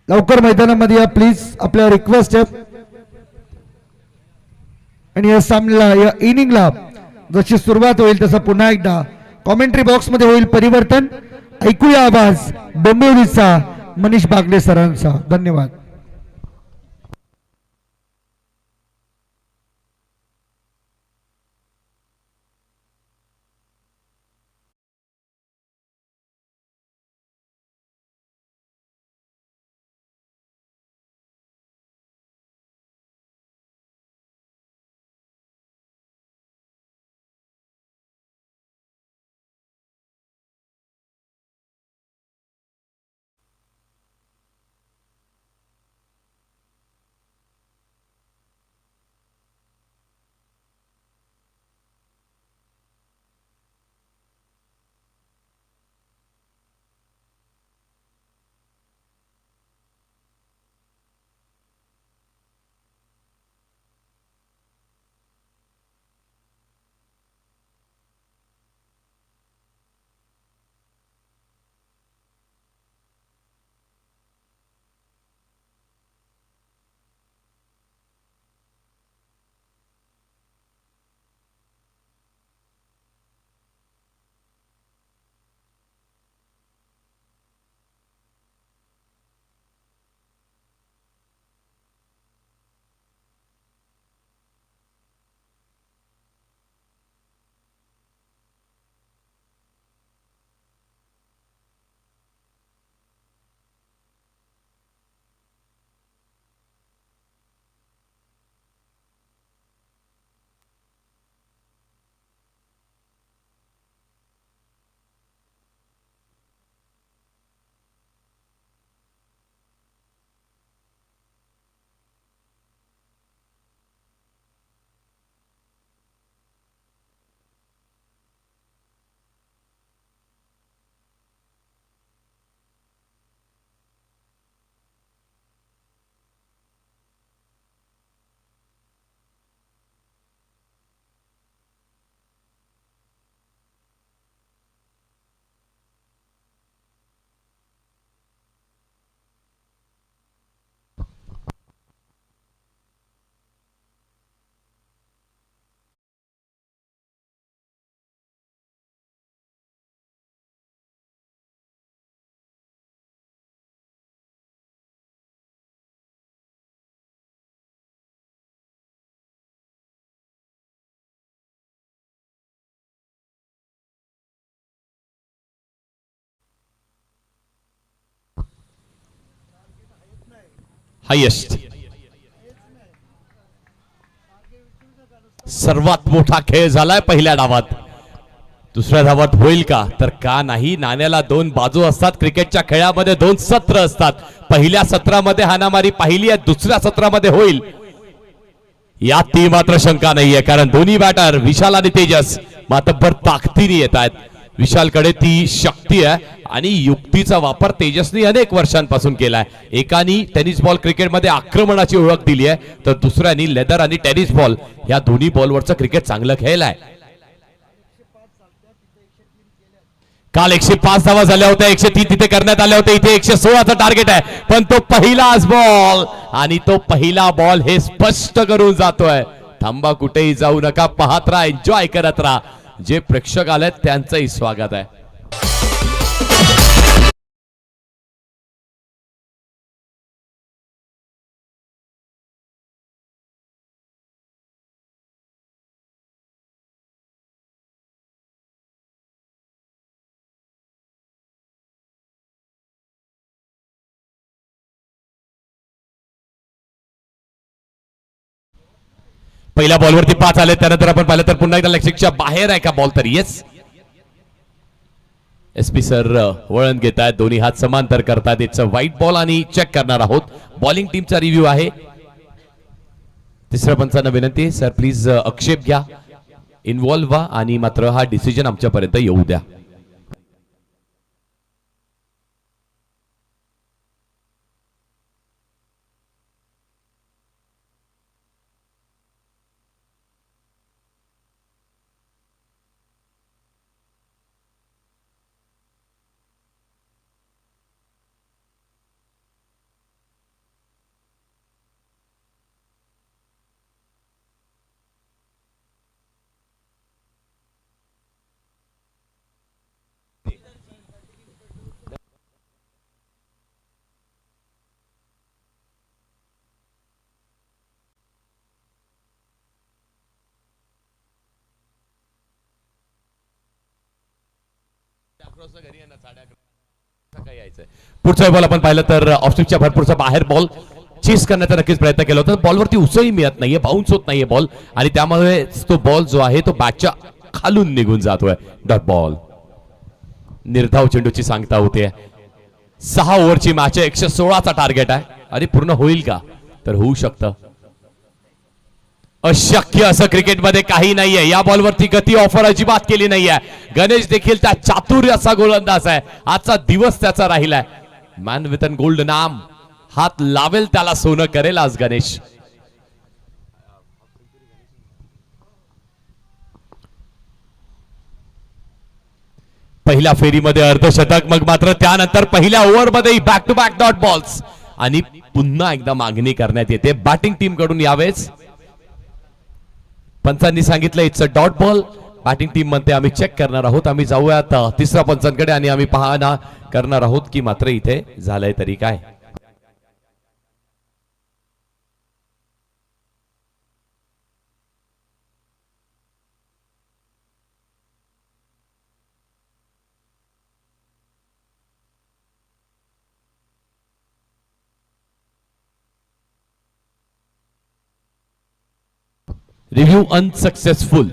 Speaker 1: लवकर मैदानामध्ये या प्लीज, आपल्या रिक्वेस्ट आहे. आणि या सामन्याला या इनिंगला जशी सुरुवात होईल तसं पुन्हा एकदा कॉमेंट्री बॉक्स मध्ये होईल परिवर्तन. ऐकूया आवाज डोंबिवलीचा मनीष बागले सरांचा. धन्यवाद.
Speaker 3: हायेस्ट सर्वात मोठा खेळ झालाय पहिल्या डावात. दुसऱ्या धावात होईल का, तर का नाही. नाण्याला दोन बाजू असतात. क्रिकेटच्या खेळामध्ये दोन सत्र असतात. पहिल्या सत्रामध्ये हाणामारी पाहिली आहे, दुसऱ्या सत्रामध्ये होईल यात ती मात्र शंका नाहीये. कारण दोन्ही बॅटर विशाल आणि तेजस मातब्बर ताकदीने येत आहेत. विशालकडे ती शक्ती आहे आणि युक्तीचा वापर तेजसनी अनेक वर्षांपासून केलाय. एकानी टेनिस बॉल क्रिकेटमध्ये आक्रमणाची ओळख दिली आहे, तर दुसऱ्यानी लेदर आणि टेनिस बॉल या दोन्ही बॉलवरचं क्रिकेट चांगलं खेळलंय. काल 105 धावा झाल्या होत्या, 103 तिथे करण्यात आल्या होत्या. इथे 116चा टार्गेट आहे, पण तो पहिलाच बॉल आणि तो पहिला बॉल हे स्पष्ट करून जातोय. थांबा, कुठेही जाऊ नका, पाहत राहा, एन्जॉय करत राहा. जे प्रेक्षक आलेत त्यांचंही स्वागत आहे. पहिल्या बॉलवरती 5 आले, त्यानंतर आपण पाहिलं तर पुन्हा एकदा लेग स्टंपच्या बाहेर आहे का बॉल, तर येस SP सर वळण घेत आहेत, दोन्ही हात समांतर करतात. इट्स अ व्हाईट बॉल आणि चेक करणार आहोत. बॉलिंग टीमचा रिव्ह्यू आहे. तिसऱ्या पंचांना विनंती, सर प्लीज आक्षेप घ्या, इन्व्हॉल्व्ह व्हा आणि मात्र हा डिसिजन आमच्यापर्यंत येऊ द्या. पुढचा बॉल आपण पाहिलं तर ऑफस्टिकच्या भरपूरचा बाहेर बॉल चेस करण्याचा नक्कीच प्रयत्न केला होता. बॉलवरती उसळी मिळत नाहीये, बाउन्स होत नाहीये बॉल आणि त्यामुळे तो बॉल जो आहे तो बॅटच्या खालून निघून जातोय. Dot ball. निर्धाव चेंडूची सांगता होते. 6 ओव्हरची मॅच आहे, 116चा टार्गेट आहे. आणि पूर्ण होईल का? तर होऊ शकतं. अशक्य असं क्रिकेटमध्ये काही नाहीये. या बॉलवरती गती ऑफर अजिबात केली नाहीये. गणेश देखील त्या चातुर्याचा गोलंदाज आहे. आजचा दिवस त्याचा राहिलाय. मॅन विथ अन गोल्ड नाम, हात लावेल त्याला सोनं करेल आज गणेश. पहिल्या फेरीमध्ये अर्धशतक, मग मात्र त्यानंतर पहिल्या ओव्हरमध्ये back to back dot balls आणि पुन्हा एकदा मागणी करण्यात येते बॅटिंग टीम कडून. यावेळेस पंचांनी सांगितलं it's a dot ball. Batting team म्हणते आम्ही चेक करणार आहोत. आम्ही जाऊयात तिसऱ्या पंचांकडे आणि आम्ही पाहणा करणार आहोत की मात्र इथे झालंय तरी काय. Review unsuccessful.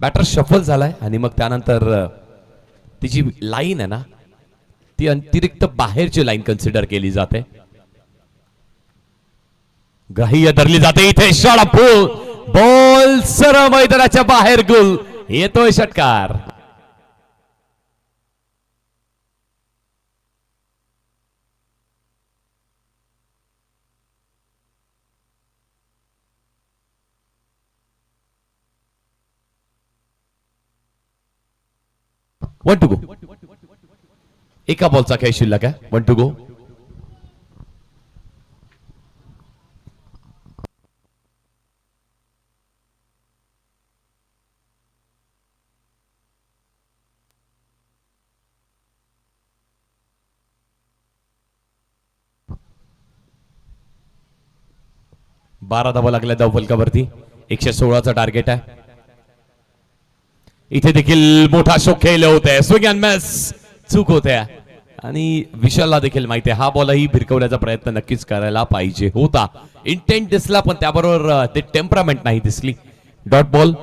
Speaker 3: बॅटर शफल झालाय आणि मग त्यानंतर तिची लाईन आहे ना ती अतिरिक्त बाहेरची लाईन कन्सिडर केली जाते. ग्राह्य धरली जाते इथे. शॉट बॉल, बॉल सरळ मैदानाच्या बाहेर. गुल येतोय षटकार. One to go. एका बॉलचा काही शिल्लक आहे. One to go. बारा धावा लागल्या धाव फलकावरती. 116चा टार्गेट आहे. इथे देखील मोठा शोक खेळले होते. स्विंग अँड मिस चूक होते आणि विशालला देखील माहिती आहे हा बॉलही भिरकवण्याचा प्रयत्न नक्कीच करायला पाहिजे होता. इंटेंट दिसला पण त्याबरोबर ते टेम्परामेंट नाही दिसली. Dot ball.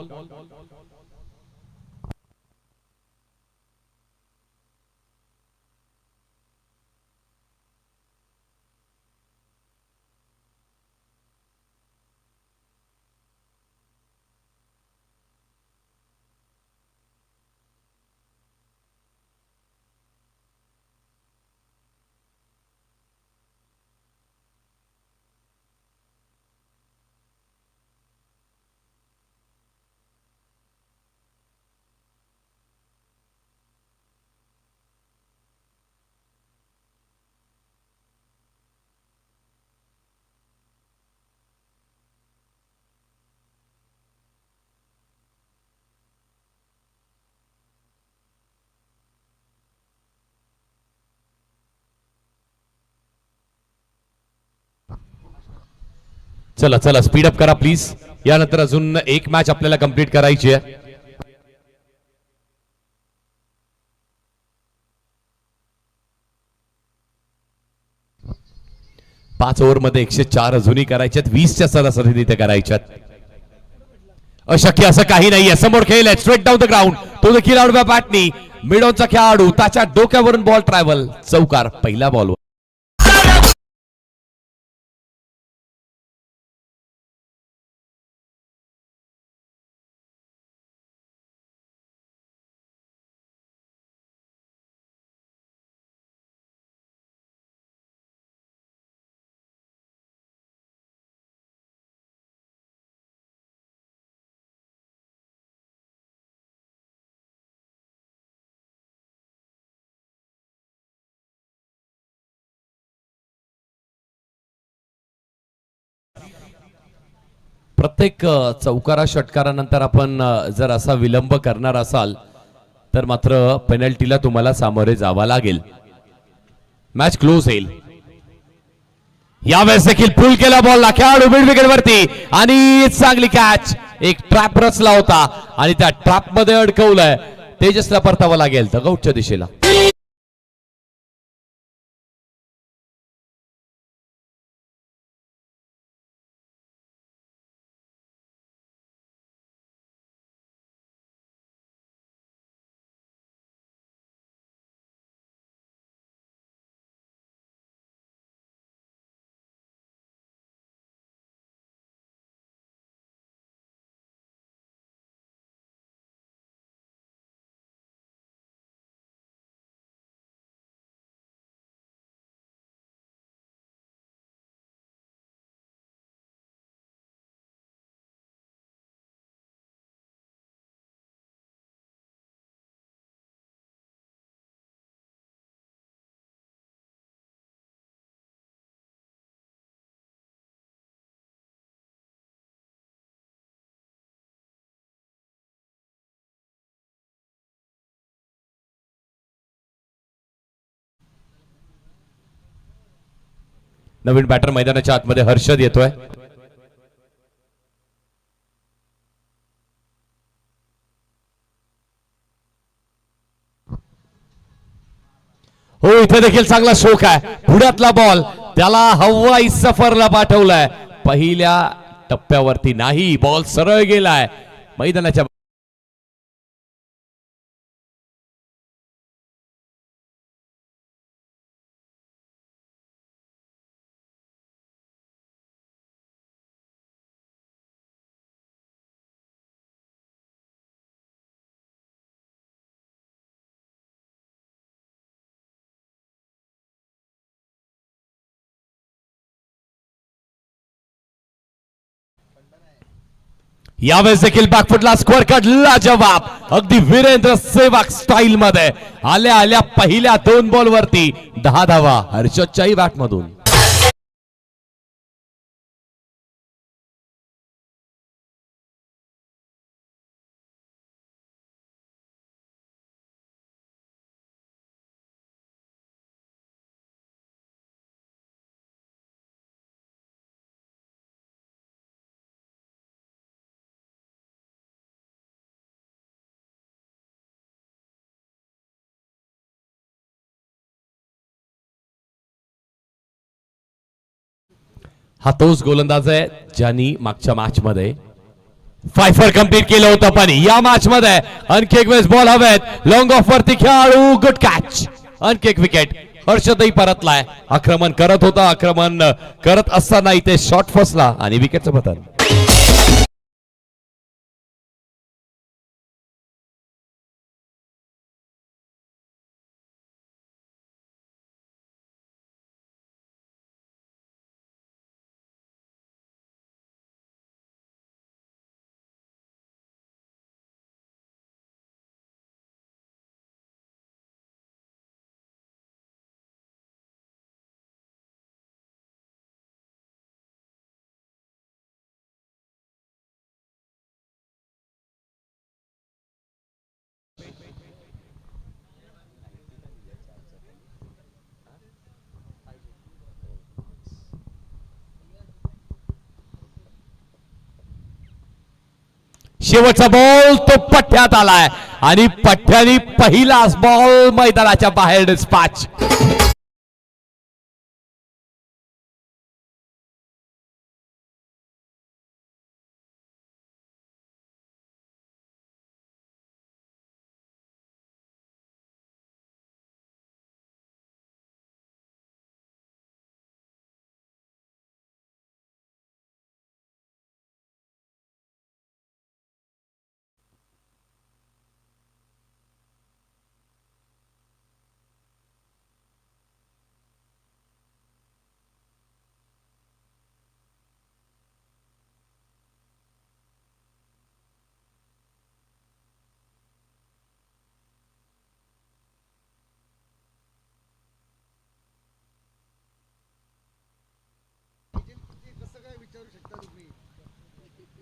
Speaker 3: चला चला स्पीड अप करा प्लीज. यानंतर अजून एक मॅच आपल्याला कंप्लीट करायची आहे. पाच ओव्हर मध्ये 104 अजूनही करायच्यात. 20च्या सरासरी तिथे करायच्यात. अशक्य असं काही नाहीये. समोर खेळ स्ट्रेट डाऊन द ग्राउंड. तो देखील आउट बाय बॅटनी मिडोनचा खेळाडू त्याच्या डोक्यावरून बॉल ट्रॅव्हल चौकार पहिल्या बॉलवर. प्रत्येक चौकारा षटकारानंतर आपण जर असा विलंब करणार असाल तर मात्र पेनल्टीला तुम्हाला सामोरे जावा लागेल. मॅच क्लोज होईल. यावेळेस देखील पुल केला बॉलला खेळाडू मिड विकेट वरती आणि चांगली कॅच. एक ट्रॅप रचला होता आणि त्या ट्रॅप मध्ये अडकवलंय. तेजसला परतावं लागेल दगौटच्या दिशेला. नवीन बॅटर मैदानाच्या आतमध्ये हर्षद येतोय. हो इथे देखील चांगला शोक आहे. पुढ्यातला बॉल त्याला हवाई सफरला पाठवलाय. पहिल्या टप्प्यावरती नाही बॉल सरळ गेलाय मैदानाच्या. यावेळेस देखील बॅकफुटला स्कोअर काढला जवाब अगदी वीरेंद्र सेहवाग स्टाईल मध्ये आल्या आल्या पहिल्या 2 बॉल वरती 10 धावा हर्षदच्याही बॅट मधून. हा तोच गोलंदाज आहे ज्यांनी मागच्या मॅच मध्ये फायफर कंप्लीट केलं होतं. पण या मॅच मध्ये आणखी एक वेळेस बॉल हवेत लॉंग ऑफ वरती खेळाडू गुड कॅच. आणखी एक विकेट. हर्षदही परतलाय. आक्रमण करत होता. आक्रमण करत असताना इथे शॉट फसला आणि विकेटचं पतन. शेवटचा बॉल तो पठ्यात आलाय आणि पठ्यानी पहिलाच बॉल मैदानाच्या बाहेर डिस्पॅच.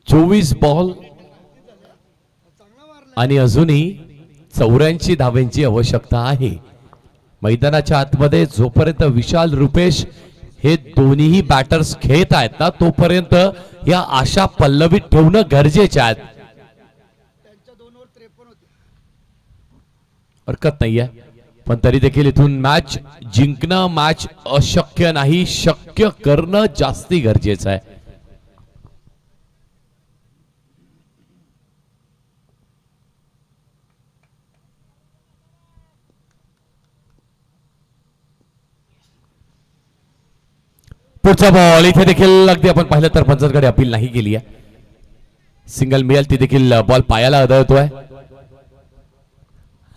Speaker 3: 24 बॉल आणि अजूनही 84 धाव्यांची आवश्यकता आहे. मैदानाच्या आतमध्ये जोपर्यंत विशाल रुपेश हे दोन्हीही बॅटर्स खेळत आहेत ना तोपर्यंत या आशा पल्लवीत ठेवणं गरजेचे आहेत. हरकत नाहीये पण तरी देखील इथून मॅच जिंकणं मॅच अशक्य नाही, शक्य करणं जास्ती गरजेचं आहे. पुढचा बॉल इथे देखील अगदी आपण पाहिलं तर पंचांकडे अपील नाही केली आहे. सिंगल मिळेल ती देखील बॉल पायाला आदळतोय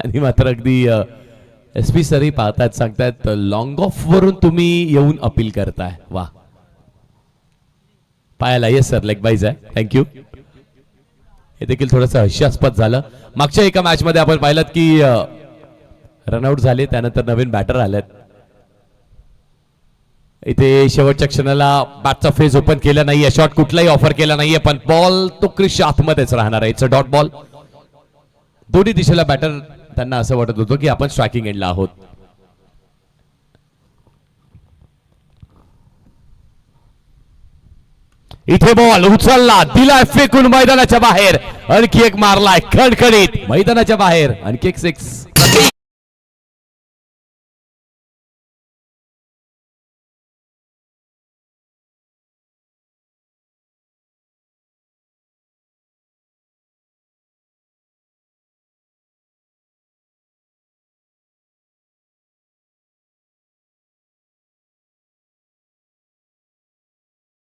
Speaker 3: आणि मात्र अगदी एस पी सरी पाहतात सांगतात लॉंग ऑफ वरून तुम्ही येऊन अपील करताय. वा पायाला येस सर लेग बाईज आहे. थँक्यू. हे देखील थोडंसं हास्यास्पद झालं. मागच्या एका मॅच मध्ये आपण पाहिलं की रनआउट झाले त्यानंतर नवीन बॅटर आलेत. इथे शेवटच्या क्षणाला बॅटचा फेज ओपन केला नाहीये, शॉट कुठलाही ऑफर केला नाहीये पण बॉल तो क्रिशच्या आतमध्येच राहणार आहे. It's a dot ball. दोन्ही दिशेला बॅटर त्यांना असं वाटत होतं की आपण स्ट्रायकिंग एंडला आहोत. इथे बॉल उचलला दिलाय फेकून मैदानाच्या बाहेर. आणखी एक मारलाय खडखडीत मैदानाच्या बाहेर. आणखी एक सिक्स.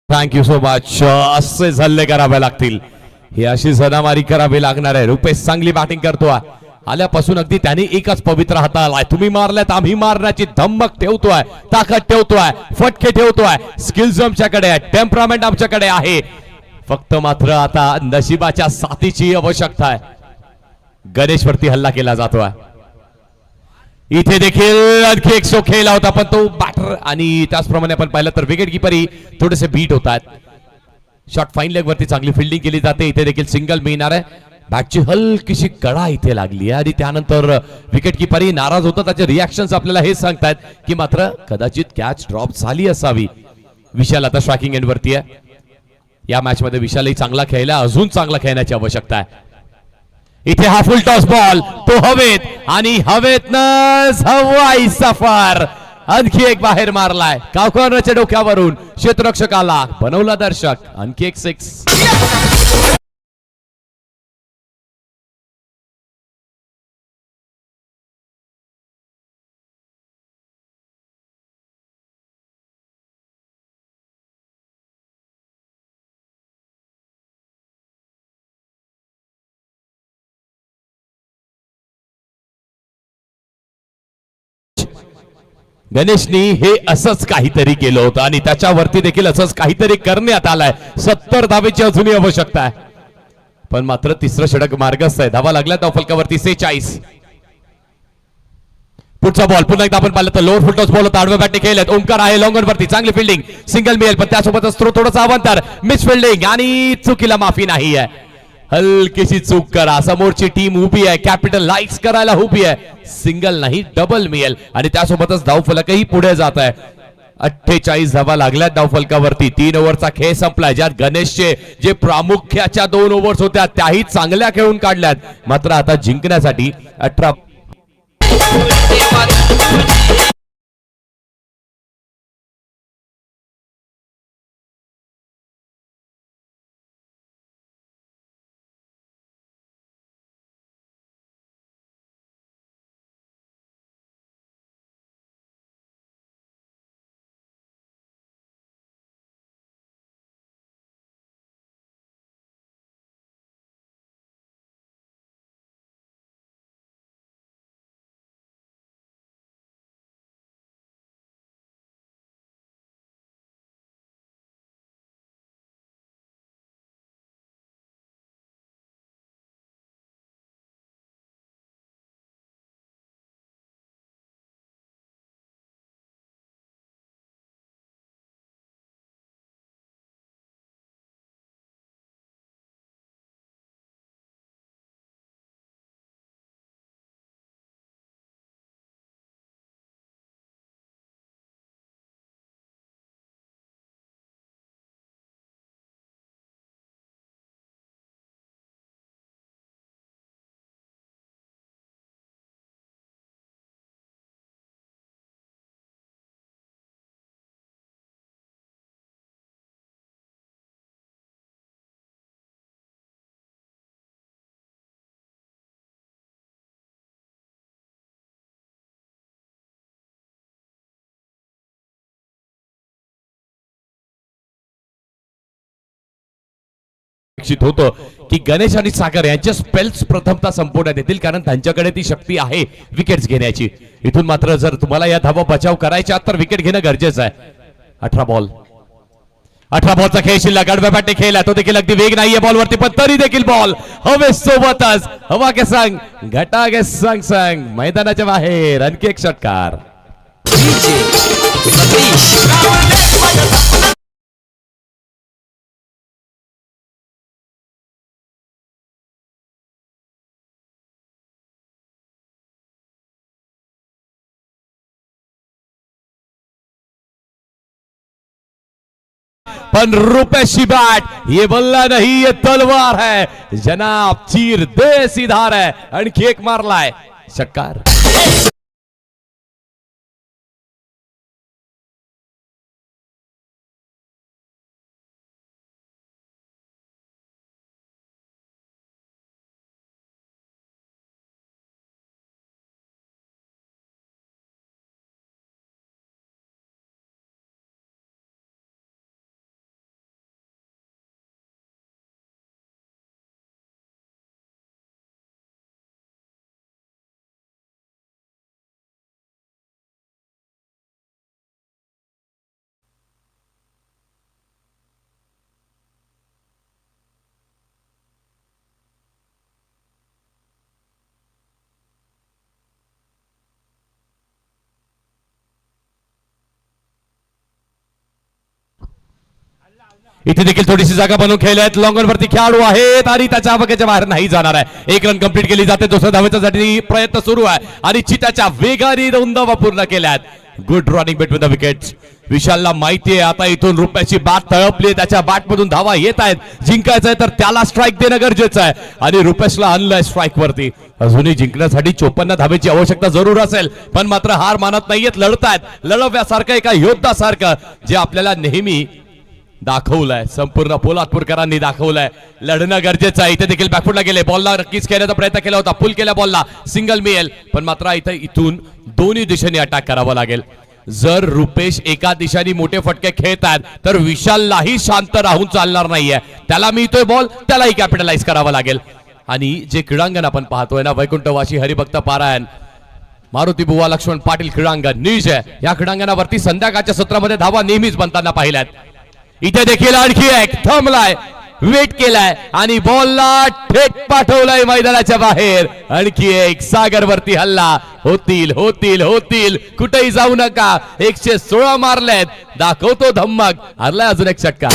Speaker 3: Thank you so much. असे झल्ले करावे लागतील. ही अशी सदामारी करावी लागणार आहे. रुपेश चांगली बॅटिंग करतोय. आल्यापासून अगदी त्याने एकच पवित्र हाता आलाय. तुम्ही मारल्यात आम्ही मारण्याची धमक ठेवतोय, ताकद ठेवतोय, फटके ठेवतोय. स्किल्स आमच्याकडे आहे, टेम्परामेंट आमच्याकडे आहे. फक्त मात्र आता नशिबाच्या साथीची आवश्यकता आहे. गणेशवरती हल्ला केला जातोय. इथे देखील आणखी एक शो खेळला होता पण तो बॅटर आणि त्याचप्रमाणे आपण पाहिलं तर विकेट किपरही थोडेसे बीट होतात. शॉट फाईन लेग वरती चांगली फिल्डिंग केली जाते. इथे देखील सिंगल मिळणार आहे. बॅटची हलकीशी कडा इथे लागली आहे आणि त्यानंतर विकेट किपरही नाराज होता. त्याचे रिॲक्शन्स आपल्याला हे सांगतात की मात्र कदाचित कॅच ड्रॉप झाली असावी. विशाल आता स्ट्रायकिंग एंड वरती आहे. या मॅच मध्ये विशालही चांगला खेळला, अजून चांगला खेळण्याची आवश्यकता आहे. इथे हा फुल टॉस बॉल तो हवेत आणि हवेत हवाई सफर. आणखी एक बाहेर मारलाय कावकरच्या डोक्यावरून. क्षेत्ररक्षकाला बनवला दर्शक. आणखी एक सिक्स. गणेशनी हे असंच काहीतरी केलं होतं आणि त्याच्यावरती देखील असंच काहीतरी करण्यात आलंय. 70 धावेची अजूनही आवश्यकता आहे पण मात्र तिसरं षटक मार्गस्थ आहे. धावा लागल्या धावफलकावरती 46. पुढचा बॉल पुन्हा एकदा आपण पाहिलं तर लोअर फुल टॉस बॉल होता. आडव्या बॅटने खेळलेत. ओंकार आहे लॉंगन वरती चांगली फिल्डिंग. सिंगल मिळेल पण त्यासोबतच थोडंसं अवंतर मिस फिल्डिंग आणि चुकीला माफी नाही आहे. हलकीशी चूक करा. समोरची टीम उभी आहे, कॅपिटल लाईक्स करायला उभी आहे. सिंगल नाही डबल मिळेल आणि त्यासोबतच धावफलकही पुढे जात आहे. 48 धावा लागल्यात धावफलकावरती. 3 ओव्हरचा खेळ संपलाय ज्यात गणेशचे जे प्रामुख्याच्या 2 ओव्हर्स होत्या त्याही चांगल्या खेळून काढल्यात. मात्र आता जिंकण्यासाठी 18 अपेक्षित होतं की गणेश आणि सागर यांचे स्पेल्स प्रथमतः संपवण्यात येतील, कारण त्यांच्याकडे ती शक्ती आहे विकेट्स घेण्याची. इथून मात्र जर तुम्हाला या धावा बचाव करायच्या तर विकेट घेणं गरजेचं आहे. 18 बॉलचा खेळ शिल्लक. आडव्या बॅटने खेळला तो देखील अगदी वेग नाहीये बॉलवरती, पण तरी देखील बॉल हवे सोबतच हवा के संग घटा के संग संग मैदानाच्या बाहेर आणखी एक षटकार. पण रुपेशी बॅट ये बल्ला नहीं ये तलवार है जनाब, चीर दे सीधार है. आणखी एक मारलाय षटकार. इथे देखील थोडीशी जागा बनवून खेळल्यात. लॉंगन वरती खेळाडू आहेत आणि त्याच्या आवकेच्या बाहेर नाही जाणार आहे. एक रन कंप्लीट केली जाते. दुसऱ्या धावेसाठी प्रयत्न सुरू आहे आणि चिताच्या वेगाने 2 धावा पूर्ण केल्यात. Good running between the wickets. विशालला माहिती आहे आता इथून रुपयाची बॅट तळपली, त्याच्या बॅट मधून धावा येत आहेत. जिंकायचंय तर त्याला स्ट्राईक देणं गरजेचं आहे आणि रुपेशला आणलंय स्ट्राईक वरती. अजूनही जिंकण्यासाठी 54 धावेची आवश्यकता जरूर असेल, पण मात्र हार मानत नाहीयेत. लढतायत लढव्यासारखं एका योद्धासारखं, जे आपल्याला नेहमी दाखवलंय. संपूर्ण पोलादपूरकरांनी दाखवलंय लढणं गरजेचं आहे. इथे देखील बॅकफुटला गेले. बॉलला नक्कीच खेळण्याचा प्रयत्न केला होता. पुल केल्या बॉलला सिंगल मिळेल, पण मात्र इथून दोन्ही दिशेने अटॅक करावं लागेल. जर रुपेश एका दिशेने मोठे फटके खेळतात तर विशाललाही शांत राहून चालणार नाहीये. त्याला मिळतोय बॉल, त्यालाही कॅपिटलाइज करावं लागेल. आणि जे क्रीडांगण आपण पाहतोय ना, वैकुंठवासी हरिभक्त पारायण मारुती बुवा लक्ष्मण पाटील क्रीडांगण नीज आहे. या क्रीडांगणावरती संध्याकाळच्या सत्रामध्ये धावा नेहमीच बनताना पाहिल्यात. इथे देखील आणखी एक थांबलाय, वेट केलाय आणि बॉलला थेट पाठवलाय मैदानाच्या बाहेर. आणखी एक सागरवरती हल्ला. होतील होतील होतील, कुठेही जाऊ नका. 116 मारलेत, दाखवतो धम्मक. हरलाय अजून एक षटकार.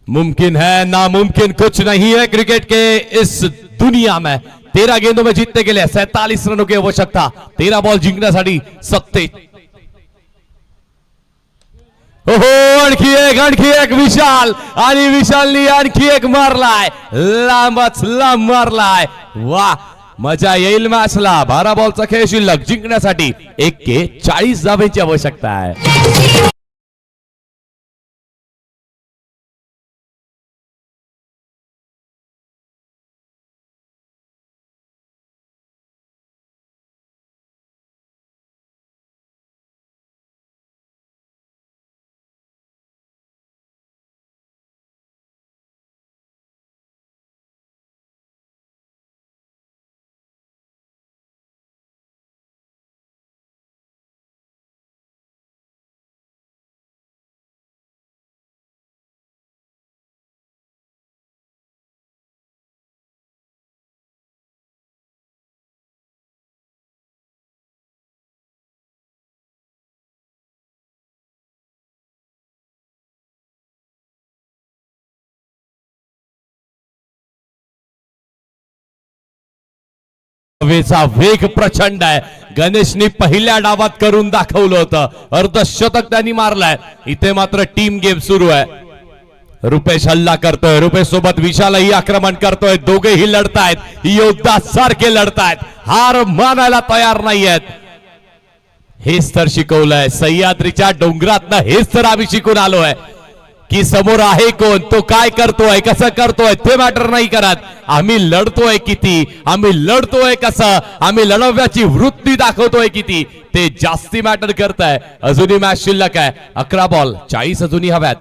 Speaker 3: मुमकिन है नामुमकिन कुछ नहीं है क्रिकेट के इस दुनिया में. 13 गेंदों में जीतने के लिए 47 रनों की आवश्यकता. 13 बॉल जिंकण्यासाठी 27. हो आणखी एक विशाल, आणि विशालनी आणखी एक मारलाय. लांबच लांब मारलाय. वा, मजा येईल मॅचला. 12 बॉलचा खेळ शिल्लक. जिंकण्यासाठी 41 धावेची आवश्यकता आहे. वेचा वेग प्रचंड आहे. गणेशनी पहिल्या डावात करून दाखवलं होतं, अर्धशतक त्यांनी मारलाय. इथे मात्र टीम गेम सुरू आहे. रुपेश हल्ला करतोय, रुपेश सोबत विशालही आक्रमण करतोय. दोघेही लढतायत, योद्धा सारखे लढतायत, हार मानायला तयार नाहीयेत. हेच तर शिकवलंय सह्याद्रीच्या डोंगरातनं, हेच तर आम्ही शिकून आलोय की समोर आहे कोण, तो काय करतोय, कसं करतोय ते मॅटर नाही करत. आम्ही लढतोय किती, आम्ही लढतोय कसं, आम्ही लढवण्याची वृत्ती दाखवतोय किती, ते जास्ती मॅटर करतंय. अजूनही मॅच शिल्लक आहे. 11 बॉल 40 अजूनही हव्यात.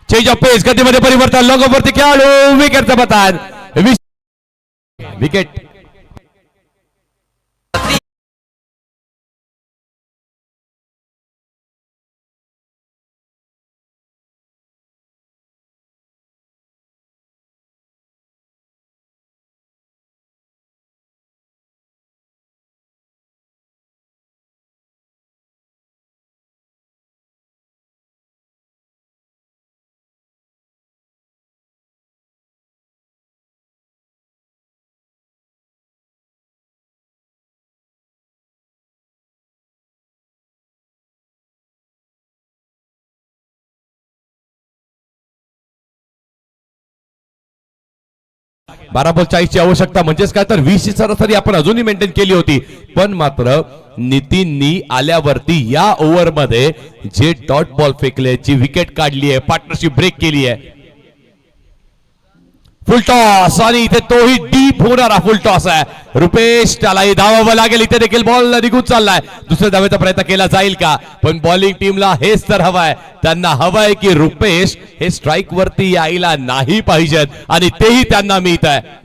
Speaker 3: चेंज ऑफ पेस, गतीमध्ये परिवर्तन, लोगोवरती खेळाडू, विकेटचा पतन, विकेट. बारा बॉल 40 ची आवश्यकता, म्हणजेच काय तर 20 ची सरासरी आपण अजूनही मेंटेन केली होती. पण मात्र नितीननी आल्यावरती या ओव्हर मध्ये जे डॉट बॉल फेकले, जी विकेट काढली आहे, पार्टनरशिप ब्रेक केली आहे. फुल टॉस, आणि इथे तोही डीप होणारा फुल टॉस आहे. रुपेश, त्यालाही धावावं लागेल. इथे देखील बॉल निघून चाललाय. दुसऱ्या धावेचा प्रयत्न केला जाईल का, पण बॉलिंग टीमला हेच तर हवंय. त्यांना हवंय की रुपेश हे स्ट्राईक वरती यायला नाही पाहिजेत, आणि तेही त्यांना मिळत आहे.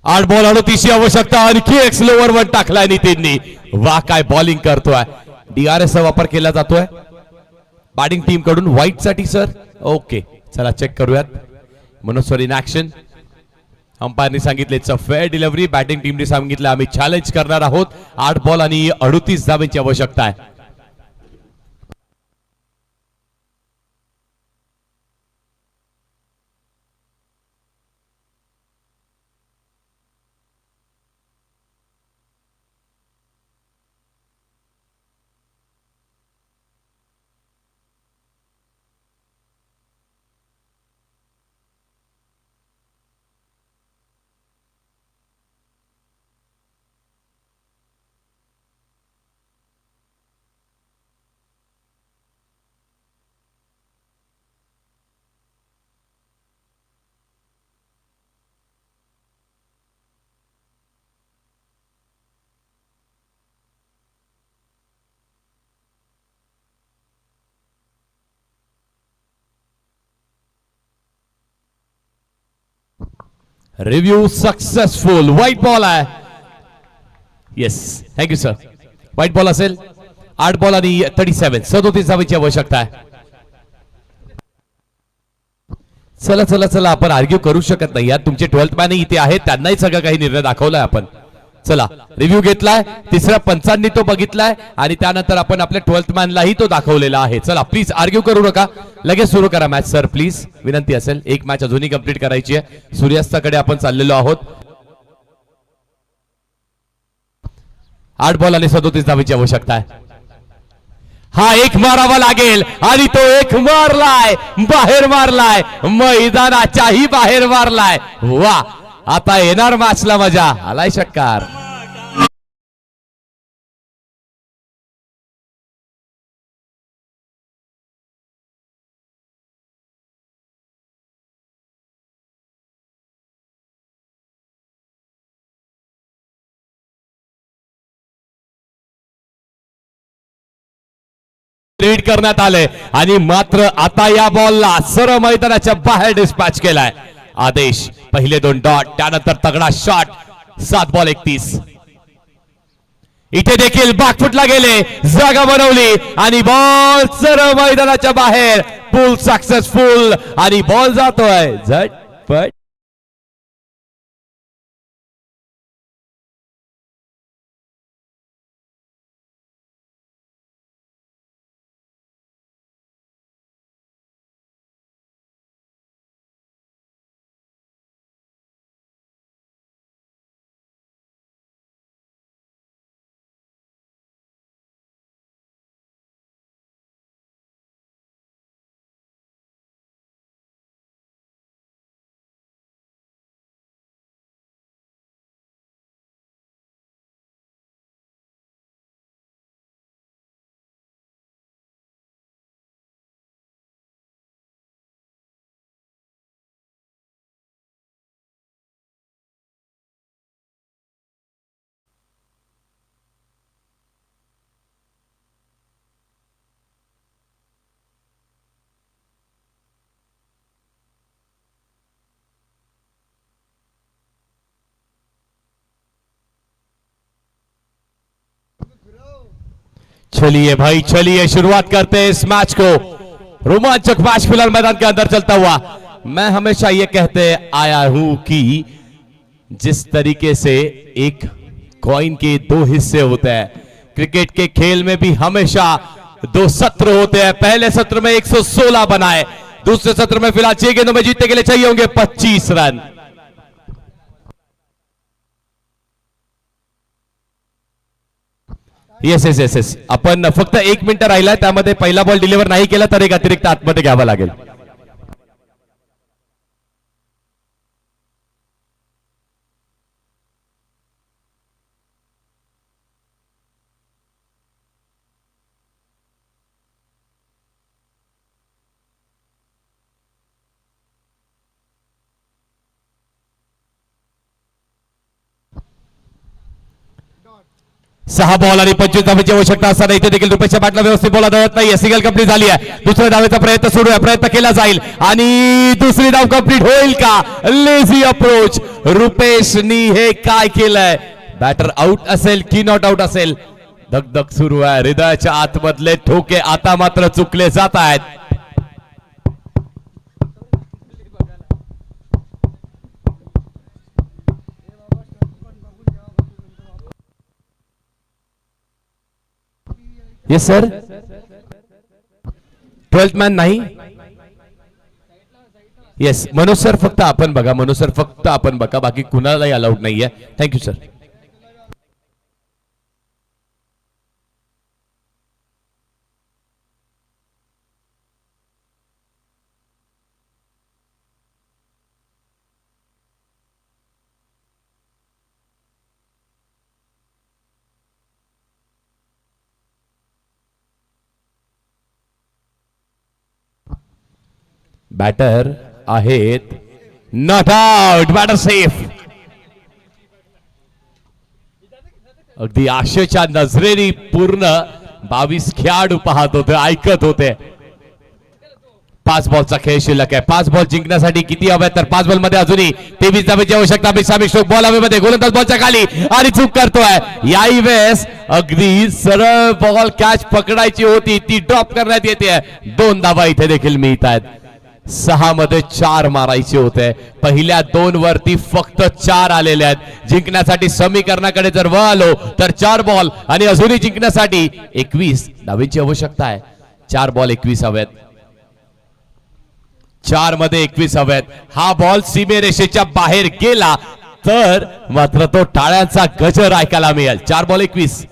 Speaker 3: आठ बॉल 38 आवश्यकता, आणखी एक स्लोवर वन टाकलाय नितीननी. वा, काय बॉलिंग करतोय. DRS चा वापर केला जातोय बॅटिंग टीम कडून. व्हाईट साठी सर, ओके, चला चेक करूयात. Manoj sir in action. अंपायरनी सांगितले it's a fair delivery. Batting टीमने सांगितलं आम्ही चॅलेंज करणार आहोत. 8 बॉल आणि 38 धावांची आवश्यकता आहे. Review successful. व्हाईट बॉल आहे. Yes, thank you sir. White ball असेल. 8 बॉल आणि 37 धावांची आवश्यकता आहे. चला चला चला, आपण आर्ग्यू करू शकत नाही यार. तुमचे 12th मॅन इथे आहेत, त्यांनाही सगळं काही निर्णय दाखवलाय आपण. चला, रिव्ह्यू घेतलाय, तिसऱ्या पंचांनी तो बघितलाय, आणि त्यानंतर आपण आपल्या 12th मॅनलाही तो दाखवलेला आहे. चला प्लीज आर्ग्यू करू नका, लगेच सुरू करा मॅच सर प्लीज, विनंती असेल. एक मॅच अजूनही कंप्लीट करायची आहे. सूर्यास्ताकडे आपण चाललेलो आहोत. 8 बॉल आणि 37 धावांची आवश्यकता आहे. हा एक मारावा लागेल, आणि तो एक मारलाय, बाहेर मारलाय, मैदानाच्याही बाहेर मारलाय. वा, आता येणार मॅचला मजा. आलाय षटकार. लीड करण्यात आले, आणि मात्र आता या बॉलला सर्व मैदानाच्या बाहेर डिस्पॅच केलाय. आदेश, पहिले 2 डॉट, त्यानंतर तगडा शॉट. 7 बॉल 31. इथे देखील बॅकफुटला गेले, जागा बनवली, आणि बॉल सर्व मैदानाच्या बाहेर. पुल सक्सेसफुल आणि बॉल जातोय झटपट. चलिए भाई चलिए, शुरुआत करते हैं इस मैच को. रोमांचक मैच फिलहाल मैदान के अंदर चलता हुआ. मैं हमेशा ये कहते आया हूं कि जिस तरीके से एक कॉइन के दो हिस्से होते हैं, क्रिकेट के खेल में भी हमेशा दो सत्र होते हैं. पहले सत्र में 116 बनाए, दूसरे सत्र में फिलहाल 6 गेंदों में जीतने के लिए चाहिए होंगे 25 run. Yes yes yes yes, आपण फक्त 1 मिनिट राहिलाय, त्यामध्ये पहिला बॉल डिलिव्हर नाही केला तर एक अतिरिक्त आतमध्ये घ्यावा लागेल. सहा बॉल आणि 25 धावेची आवश्यकता असताना इथे देखील रुपेशच्या बॅटला व्यवस्थित बॉल आदळत नाहीये. सिंगल कंप्लीट झाली आहे. दुसऱ्या धावेचा प्रयत्न सुरू आहे, प्रयत्न केला जाईल आणि दुसरी धाव कंप्लीट होईल का? Lazy approach. रुपेशनी हे काय केलंय? बॅटर आउट असेल की नॉट आउट असेल, धगधग सुरू आहे. हृदयाच्या आतमधले ठोके आता मात्र चुकले जात आहेत. येस सर, 12th मॅन नाही. येस मनोज सर, फक्त आपण बघा. मनोज सर फक्त आपण बघा, बाकी कुणालाही अलाउड नाहीये. Thank you sir. बॅटर आहेत नॉट आउट, बॅटर सेफ. अगदी आशेच्या नजरेने पूर्ण 22 खेळाडू पाहत होते, ऐकत होते. 5 बॉलचा खेळ शिल्लक आहे. 5 बॉल जिंकण्यासाठी किती हवे? तर 5 बॉल मध्ये अजूनही 23 धावेची आवश्यकता. मिसामी स्ट्रोक बॉल हवेमध्ये, गोलंदाज बॉलच्या खाली आणि चूक करतोय. याही वेळेस अगदी सरळ बॉल कॅच पकडायची होती, ती ड्रॉप करण्यात येते. 2 धावा इथे देखील मिळत आहेत. 6 मध्ये 4 मारायचे होते. पहिल्या 2 वरती फक्त 4 आलेले आहेत. जिंकण्यासाठी समीकरणाकडे जर वळालो तर 4 बॉल आणि अजूनही जिंकण्यासाठी 21 धावेची आवश्यकता आहे. 4 बॉल 21 हवेत. 4 मध्ये 21 हवेत. हा बॉल सीमेरेषेच्या बाहेर गेला तर मात्र तो टाळ्यांचा गजर ऐकायला मिळेल. 4 बॉल 21.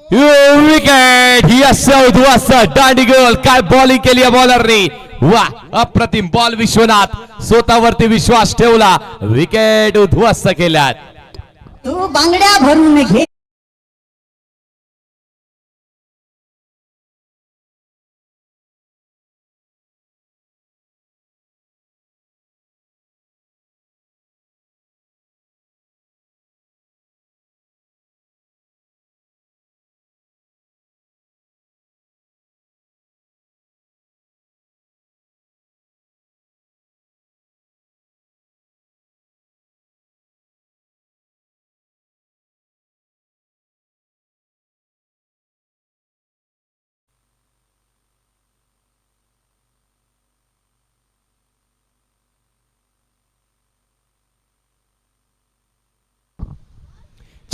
Speaker 3: विकेट. यस उद्ध्वस्त दांडीगोल. काय बॉलिंग केली आहे बॉलरनी. वा, अप्रतिम बॉल. विश्वनाथ स्वतःवरती विश्वास ठेवला. विकेट उद्ध्वस्त केल्यात.
Speaker 4: तू बांगड्या भरून घे.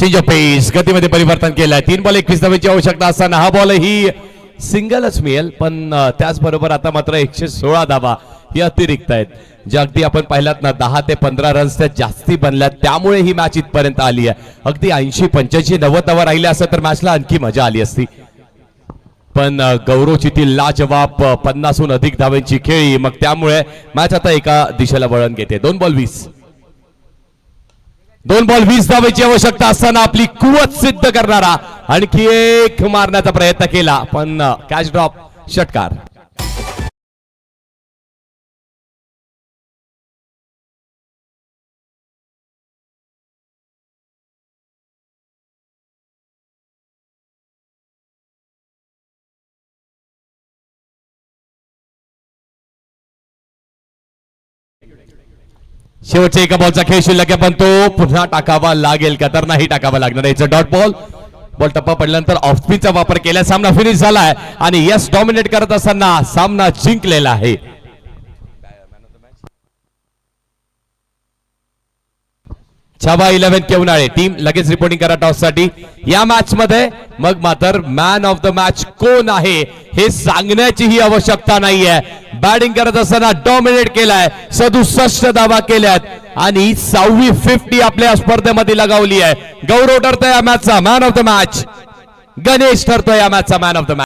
Speaker 3: चेंज ऑफ पेस, गतीमध्ये परिवर्तन केलंय. 3 बॉल 21 धावेची आवश्यकता असताना हा बॉल ही सिंगलच मिळेल, पण त्याचबरोबर आता मात्र 116 धावा ही अतिरिक्त आहेत, जे अगदी आपण पाहिलात ना 10 ते 15 रन्स त्या जास्ती बनल्यात, त्यामुळे ही मॅच इथपर्यंत आली आहे. अगदी 80 85 90 धावा राहिल्या असं तर मॅचला आणखी मजा आली असती. पण गौरवची ती लाजवाब 50हून अधिक धावांची खेळी, मग त्यामुळे मॅच आता एका दिशेला वळण घेते. 2 बॉल 20 धावेची आवश्यकता असताना आपली कुवत सिद्ध करणारा आणखी एक मारण्याचा प्रयत्न केला, पण कॅच ड्रॉप, षटकार. शेवटच्या एका बॉलचा खेळ शिल्लक आहे, पण तो पुन्हा टाकावा लागेल का, तर नाही टाकावा लागणार. याचं डॉट बॉल. बॉल टप्पा पडल्यानंतर ऑफ स्पिनचा वापर केला, सामना फिनिश झालाय आणि यस डॉमिनेट करत असताना सामना जिंकलेला आहे. छावा 11 केवनाळे टीम लगेच रिपोर्टिंग करा टॉस साठी. या मॅच मध्ये मग मात्र मॅन ऑफ द मॅच कोण आहे हे सांगण्याची ही आवश्यकता नाहीये. बॅटिंग करत असताना डॉमिनेट केलाय, 67 धावा केल्यात आणि 6वी 50 आपल्या स्पर्धेमध्ये लगावली आहे. गौरव ठरतोय या मॅचचा man of the match, Ganesh ठरतोय या मॅचचा मॅन ऑफ द मॅच.